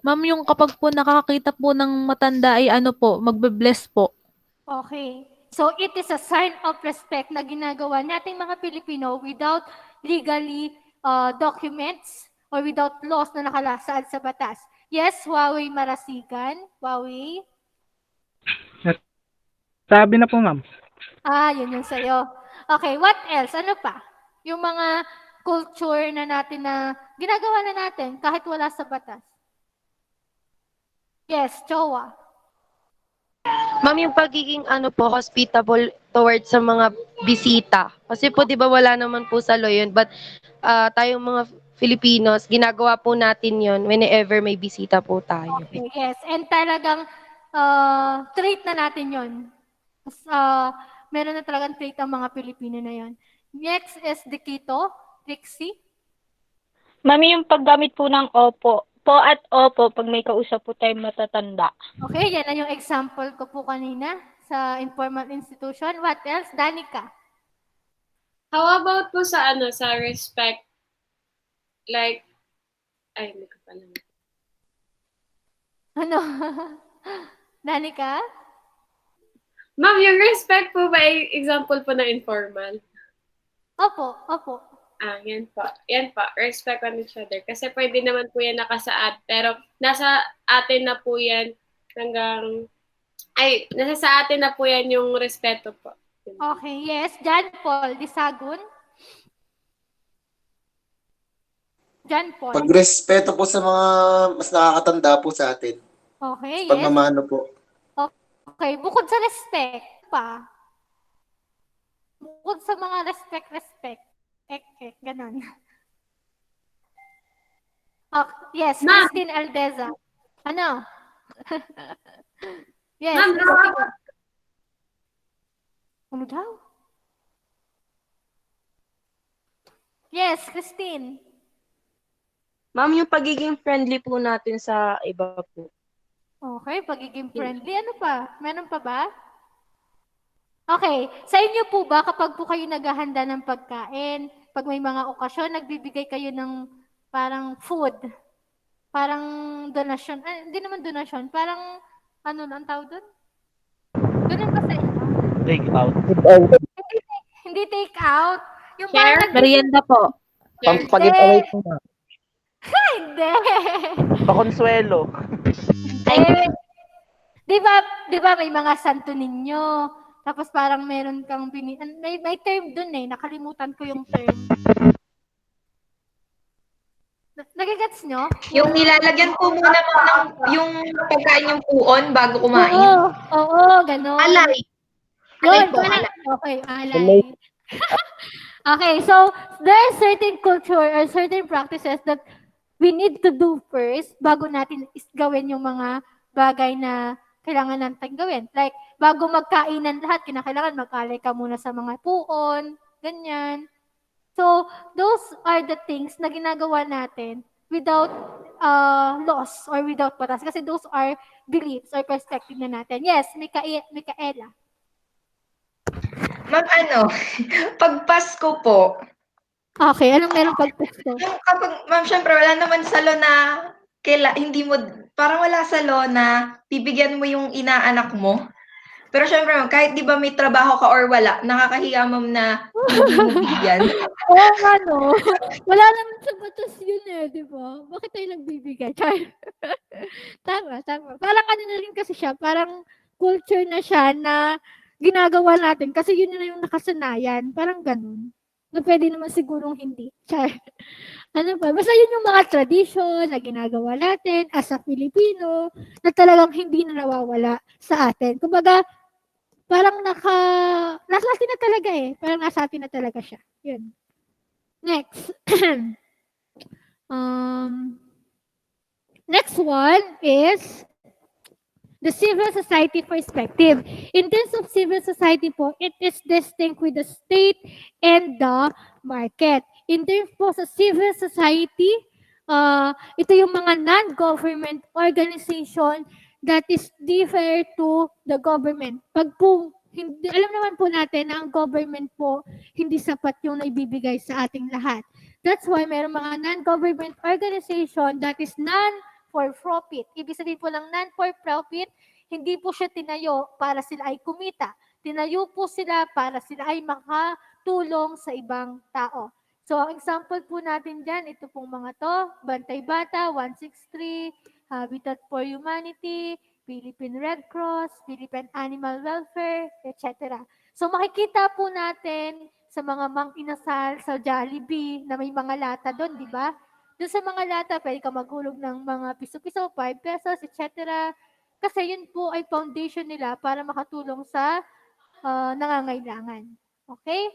Ma'am, yung kapag po nakakakita po ng matanda ay ano po, magbe-bless po. Okay. So, it is a sign of respect na ginagawa nating mga Pilipino without legally documents or without laws na nakalasaan sa batas. Yes, Huawei Marasigan. Huawei. Sabi na po, ma'am. Yun yung sa'yo. Okay, what else? Ano pa? Yung mga culture na natin na ginagawa na natin kahit wala sa batas. Yes, Chowa. Ma'am, yung pagiging hospitable towards sa mga bisita. Kasi po 'di ba wala naman po sa law yun, but tayong mga Filipinos, ginagawa po natin yon whenever may bisita po tayo. Okay, yes. And talagang trait na natin yon. Meron na talagang trait ang mga Pilipino na yon. Next is Dikito, Trixie. Mami, yung paggamit po ng opo. Po at opo pag may kausap po tayong matatanda. Okay, yan na yung example ko po kanina sa informal institution. What else? Danica. How about po sa sa respect? Like, ay, hindi ko pa lang. Ano? Danica? Ma'am, yung respect po ba ay example po na informal? Opo, opo. Yan po. Yan po. Respect on each other. Kasi pwede naman po yan nakasaad. Pero nasa atin na po yan nasa sa atin na po yan yung respeto po. Okay, yes. John Paul Disagun. John Paul. Pagrespeto po sa mga mas nakakatanda po sa atin. Okay, yes. Pagmamano po. Okay, bukod sa respect pa. Bukod sa mga respect. Ganon. Yes, Ma'am. Christine Aldeza. Ano? Yes. Ma'am, Ano daw? Yes, Christine. Ma'am, yung pagiging friendly po natin sa iba po. Okay, pagiging friendly. Ano pa? Meron pa ba? Okay, sa inyo po ba kapag po kayo naghahanda ng pagkain, pag may mga okasyon, nagbibigay kayo ng parang food, parang donasyon, hindi naman donasyon, parang ano ang tawag doon? Ganun ba sa inyo? Take out. Hindi take out. Yung Share? parang Merienda po. Pag-give away po na. Hindi. Pakonsuelo. Hindi. Di ba may mga santo ninyo? Tapos parang meron kang may term dun nakalimutan ko yung term. Nagigets nyo? Yung nilalagyan po muna ng yung pagkain yung puon bago kumain. Oo, gano'n. Alay. Yun, po, alay. Okay, alay. Okay, so there are certain culture or certain practices that we need to do first bago natin gawin yung mga bagay na kailangan natin gawin. Like, bago magkainan lahat, kinakailangan mag-alay ka muna sa mga puon, ganyan. So, those are the things na ginagawa natin without laws or without batas. Kasi those are beliefs or perspective na natin. Yes, Micaela. Ma'am, pag Pasko po, Okay, anong meron pag Pasko? ma'am, syempre, wala naman sa law na hindi mo, parang wala sa law na bibigyan mo yung inaanak mo. Pero syempre, ma'am, kahit di ba may trabaho ka or wala, nakakahiya, ma'am, na hindi mo bigyan. Oo nga, no? Wala naman sa batas yun di ba? Bakit tayo nagbibigay? Tama. Parang ano na rin kasi siya, parang culture na siya na ginagawa natin kasi yun na yung nakasanayan. Parang ganun. Na pwede naman sigurong hindi. Ano ba? Basta yun yung mga tradition na ginagawa natin as a Filipino na talagang hindi na nawawala sa atin. Kumbaga, parang nasa atin na talaga Parang nasa atin na talaga siya. Yun. Next. Next one is the civil society perspective. In terms of civil society po, it is distinct with the state and the market. In terms po sa civil society, ito yung mga non-government organization that is differ to the government. Pag po hindi, alam naman po natin na ang government po hindi sapat yung naibibigay sa ating lahat. That's why mayroong mga non-government organization that is non-for-profit. Ibig sabihin po ng non-for-profit, hindi po siya tinayo para sila ay kumita. Tinayo po sila para sila ay makatulong sa ibang tao. So, ang example po natin dyan, ito pong mga to, Bantay Bata, 163, Habitat for Humanity, Philippine Red Cross, Philippine Animal Welfare, etc. So makikita po natin sa mga mang-inasal sa Jollibee na may mga lata doon, di ba? Doon sa mga lata, pwede ka maghulog ng mga piso-piso, 5 pesos, etc. Kasi yun po ay foundation nila para makatulong sa nangangailangan. Okay?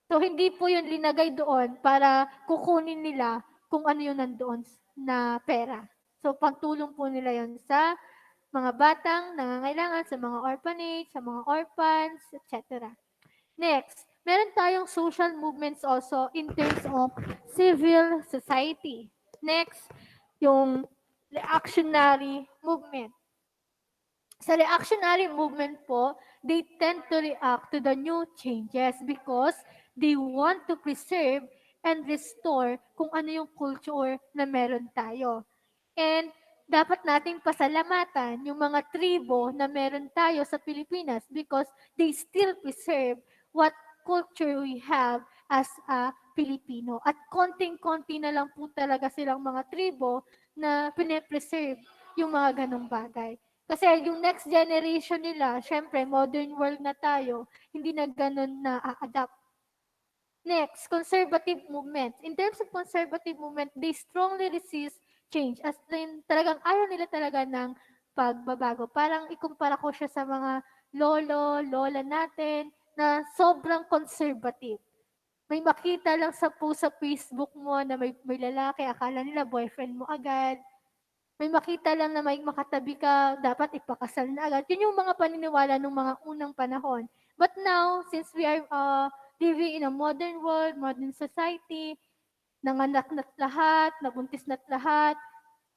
So hindi po yun linagay doon para kukunin nila kung ano yung nandoon na pera. So pagtulong po nila yon sa mga batang nangangailangan, sa mga orphanage, sa mga orphans, etc. Next, meron tayong social movements also in terms of civil society. Next, yung reactionary movement. Sa reactionary movement po, they tend to react to the new changes because they want to preserve and restore kung ano yung culture na meron tayo. And dapat nating pasalamatan yung mga tribo na meron tayo sa Pilipinas because they still preserve what culture we have as a Pilipino. At konting-konti na lang po talaga silang mga tribo na pine-preserve yung mga ganong bagay. Kasi yung next generation nila, syempre, modern world na tayo, hindi na ganun na adapt. Next, conservative movement. In terms of conservative movement, they strongly resist change. As in, talagang ayaw nila talaga ng pagbabago. Parang ikumpara ko siya sa mga lolo, lola natin na sobrang conservative. May makita lang sa post sa Facebook mo na may lalaki, akala nila boyfriend mo agad. May makita lang na may makatabi ka, dapat ipakasal na agad. Yun yung mga paniniwala ng mga unang panahon. But now, since we are living in a modern world, modern society, nanganak na't lahat, nabuntis na't lahat,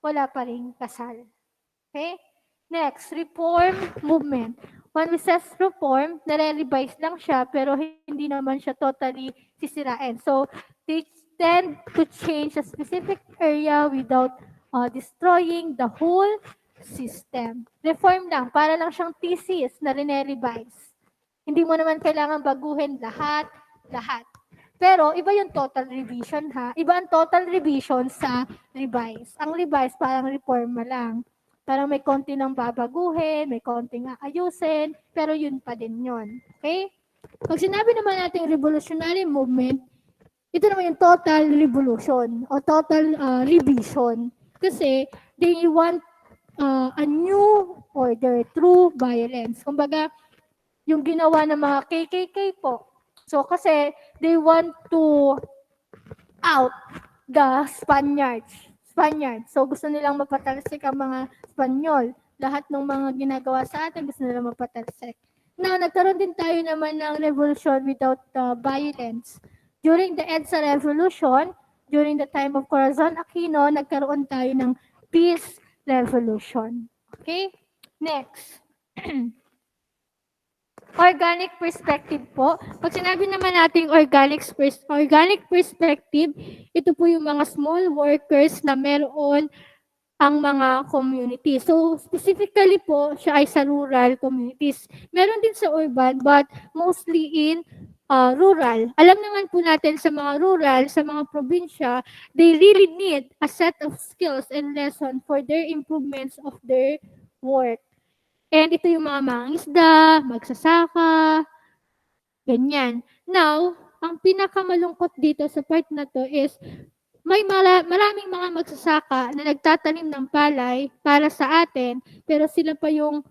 wala pa rin kasal. Okay? Next, reform movement. When we say reform, nare-revise lang siya, pero hindi naman siya totally sisirain. So, they tend to change a specific area without destroying the whole system. Reform lang, para lang siyang thesis na rene-revise. Hindi mo naman kailangan baguhin lahat. Pero iba yung total revision ha. Iba ang total revision sa revise. Ang revise parang reforma lang. Parang may konti ng babaguhin, may konting aayusin, pero yun pa din yun. Okay? Pag sinabi naman natin revolutionary movement, ito naman yung total revolution o total revision. Kasi they want a new order through violence. Kumbaga, yung ginawa ng mga KKK po. So kasi they want to out the Spaniards. So gusto nilang mapatalsik ang mga Spanyol. Lahat ng mga ginagawa sa atin gusto nilang mapatalsik. Now, nagkaroon din tayo naman ng revolution without violence. During the EDSA Revolution, during the time of Corazon Aquino, nagkaroon tayo ng peace revolution. Okay? Next. Organic perspective po. Pag sinabi naman nating organic perspective, ito po yung mga small workers na meron ang mga community. So, specifically po, siya ay sa rural communities. Meron din sa urban, but mostly in rural. Alam naman po natin sa mga rural, sa mga probinsya, they really need a set of skills and lesson for their improvements of their work. And ito yung mga mangingisda, magsasaka, ganyan. Now, ang pinakamalungkot dito sa part na to is may maraming mga magsasaka na nagtatanim ng palay para sa atin, pero sila pa yung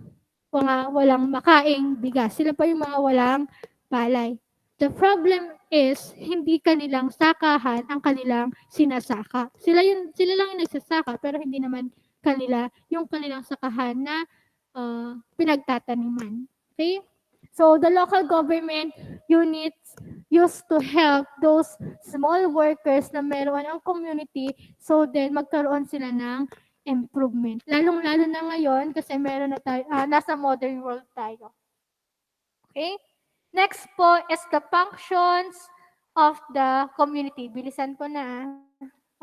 mga walang makaing bigas. Sila pa yung mga walang palay. The problem is, hindi kanilang sakahan ang kanilang sinasaka. Sila lang yung nagsasaka, pero hindi naman kanila yung kanilang sakahan na pinagtataniman. Okay? So, the local government units used to help those small workers na meron ang community so then magkaroon sila ng improvement. Lalong-lalo na ngayon kasi meron na tayo, nasa modern world tayo. Okay? Next po is the functions of the community. Bilisan ko na.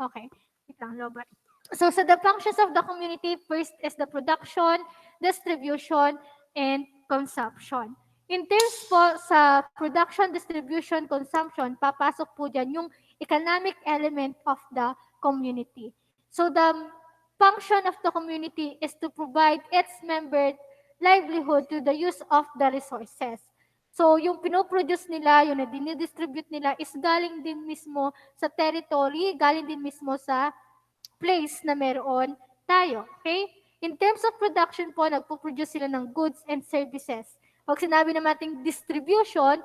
Okay. Wait lang, lobat. So sa the functions of the community, first is the production, distribution, and consumption. In terms po sa production, distribution, consumption, papasok po dyan yung economic element of the community. So the function of the community is to provide its member livelihood to the use of the resources. So yung pinoproduce nila, yung na dinidistribute nila is galing din mismo sa territory, galing din mismo sa place na meron tayo. Okay? In terms of production po, nagpo-produce sila ng goods and services. Pag sinabi naman nating distribution,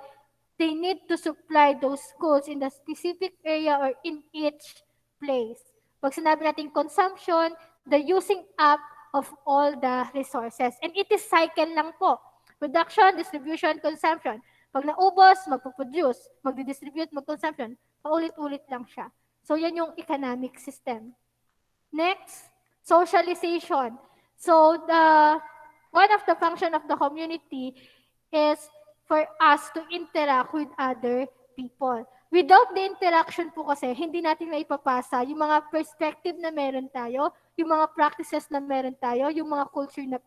they need to supply those goods in the specific area or in each place. Pag sinabi natin consumption, the using up of all the resources. And it is cycle lang po. Production, distribution, consumption. Pag naubos, magpo-produce, magdi-distribute, mag-consumption. Paulit-ulit lang siya. So yan yung economic system. Next, socialization. So one of the function of the community is for us to interact with other people. Without the interaction po kasi, hindi natin maipapasa yung mga perspective na meron tayo, yung mga practices na meron tayo, yung mga culture na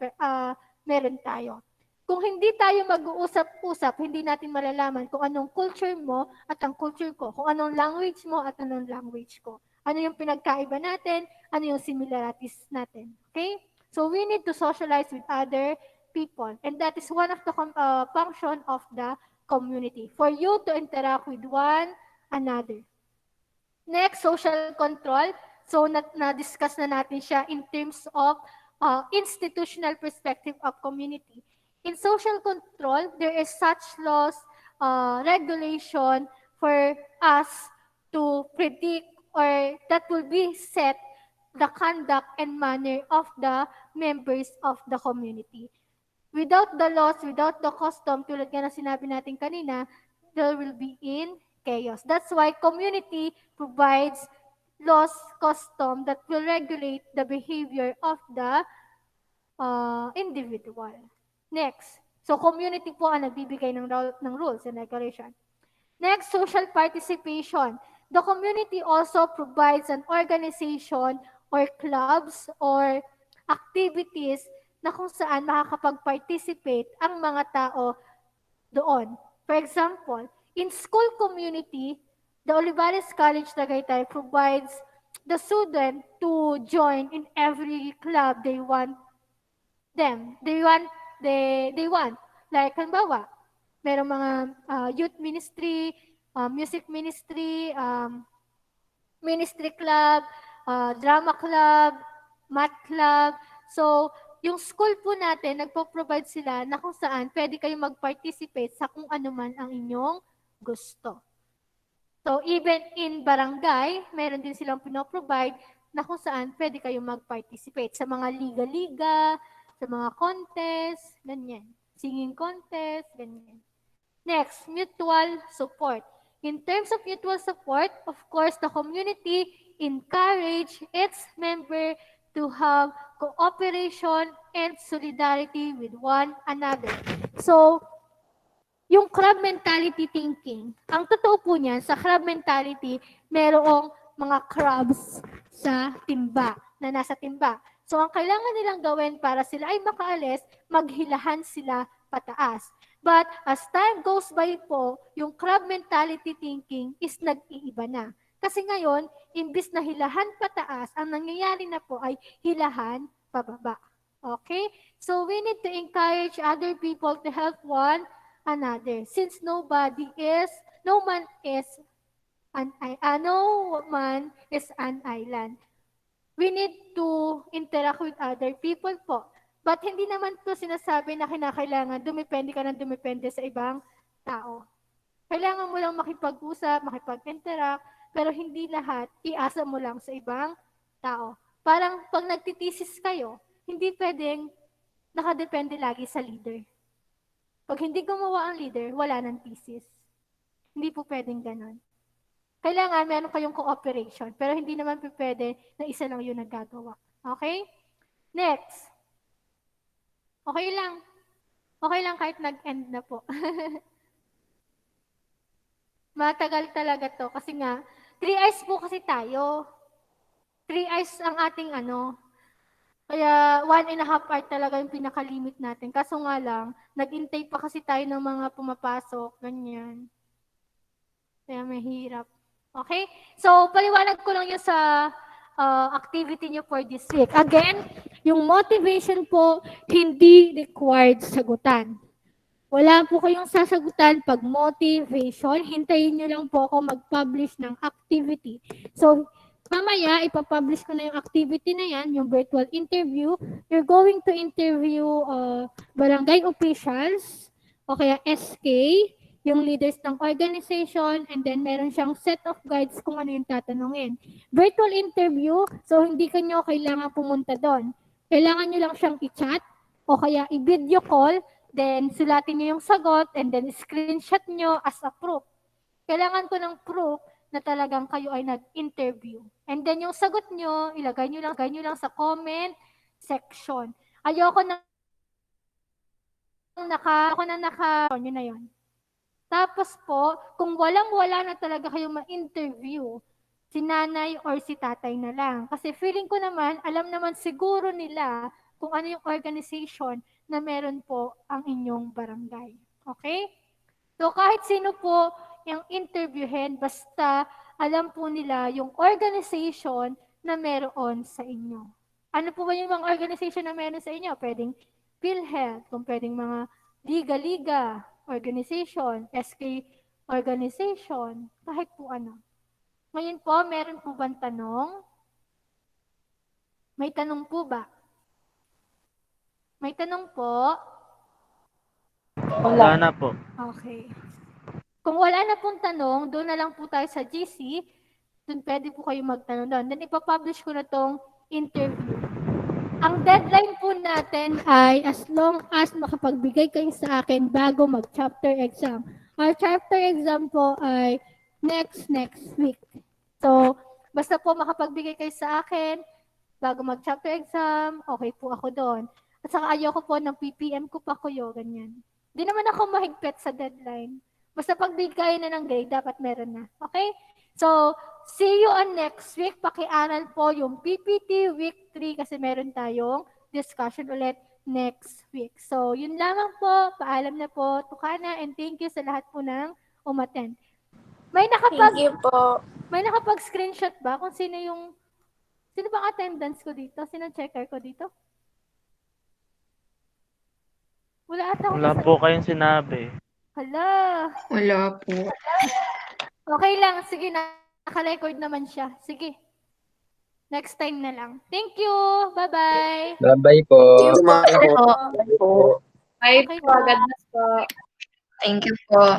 meron tayo. Kung hindi tayo mag-uusap-usap, hindi natin malalaman kung anong culture mo at ang culture ko, kung anong language mo at anong language ko. Ano yung pinagkaiba natin, ano yung similarities natin. Okay? So we need to socialize with other people. And that is one of the function of the community. For you to interact with one another. Next, social control. So na-discuss na natin siya in terms of institutional perspective of community. In social control, there is such laws, regulation for us to predict or that will be set the conduct and manner of the members of the community. Without the laws, without the custom, tulad nga na sinabi natin kanina, there will be in chaos. That's why community provides laws, custom that will regulate the behavior of the individual. Next, so community po ang nagbibigay ng rules and regulation. Next, social participation. The community also provides an organization or clubs or activities na kung saan makakapag-participate ang mga tao doon. For example, in school community, the Olivares College Tagaytay provides the student to join in every club they want them. They want. Like, halimbawa, merong mga youth ministry, music ministry, ministry club, drama club, math club. So, yung school po natin, nagpo-provide sila na kung saan pwede kayong mag-participate sa kung ano man ang inyong gusto. So, even in barangay, meron din silang pinoprovide na kung saan pwede kayong mag-participate sa mga liga-liga, sa mga contest, ganyan. Singing contest, ganyan. Next, mutual support. In terms of mutual support, of course, the community encourage its member to have cooperation and solidarity with one another. So, yung crab mentality thinking, ang totoo po niyan, sa crab mentality, merong mga crabs sa timba, na nasa timba. So, ang kailangan nilang gawin para sila ay makaalis, maghilahan sila pataas. But as time goes by po, yung crab mentality thinking is nag-iiba na. Kasi ngayon, imbis na hilahan pataas, ang nangyayari na po ay hilahan pababa. Okay? So we need to encourage other people to help one another. Since no man is an island. We need to interact with other people po. But hindi naman to sinasabi na kinakailangan dumepende ka ng dumepende sa ibang tao. Kailangan mo lang makipag-usap, makipag-interact, pero hindi lahat iasa mo lang sa ibang tao. Parang pag nagtitisis kayo, hindi pwedeng nakadepende lagi sa leader. Pag hindi gumawa ang leader, wala nang thesis. Hindi po pwedeng ganon. Kailangan meron kayong cooperation, pero hindi naman pwede na isa lang yung naggagawa. Okay? Next. Okay lang. Okay lang kahit nag-end na po. Matagal talaga to kasi nga 3 hours po kasi tayo. 3 hours ang ating kaya 1.5 hour talaga yung pinaka-limit natin. Kaso nga lang, nag-intay pa kasi tayo ng mga pumapasok, ganyan. Kaya mahirap. Okay? So, paliwanag ko lang yun sa activity nyo for this week. Again, yung motivation po, hindi required sagutan. Wala po kayong sasagutan pag motivation. Hintayin nyo lang po ako mag-publish ng activity. So, mamaya, ipapublish ko na yung activity na yan, yung virtual interview. You're going to interview barangay officials o kaya SK, yung leaders ng organization, and then meron siyang set of guides kung ano yung tatanungin. Virtual interview, so hindi kanyo kailangan pumunta doon. Kailangan nyo lang siyang i-chat o kaya i-video call, then sulatin nyo yung sagot, and then screenshot nyo as a proof. Kailangan ko ng proof na talagang kayo ay nag-interview. And then yung sagot nyo, ilagay nyo lang sa comment section. Ayoko na yun na yun. Tapos po, kung walang-wala na talaga kayo ma-interview, si nanay or si tatay na lang. Kasi feeling ko naman, alam naman siguro nila kung ano yung organization na meron po ang inyong barangay. Okay? So kahit sino po yung interviewin, basta alam po nila yung organization na meron sa inyo. Ano po ba yung mga organization na meron sa inyo? Pwedeng PhilHealth, kung pwedeng mga liga-liga, organization, SK organization, kahit po ano. Ngayon po, meron po bang tanong? May tanong po ba? May tanong po? Wala na po. Okay. Kung wala na pong tanong, doon na lang po tayo sa GC. Doon pwede po kayo magtanong doon. Then ipapublish ko na tong interview. Ang deadline po natin ay as long as makapagbigay kayo sa akin bago mag-chapter exam. Our chapter exam po ay next week. So, basta po makapagbigay kayo sa akin bago mag-chapter exam, okay po ako doon. At saka ayoko po ng PPM ko pa kayo, ganyan. Di naman ako mahigpit sa deadline. Basta pagbigay na ng grade, dapat meron na. Okay? So, see you on next week. Pakiaral po yung PPT week 3 kasi meron tayong discussion ulit next week. So, yun lamang po. Paalam na po, Tucana, and thank you sa lahat po ng umattend. Thank you po. May nakapag-screenshot ba kung sino bang attendance ko dito? Sino checker ko dito? Wala ata Wala po kayong sinabi. Hala. Wala po. Okay lang. Sige, naka-record naman siya. Sige. Next time na lang. Thank you. Bye-bye. Bye-bye po. Bye po. Bye po. God bless po. Thank you po.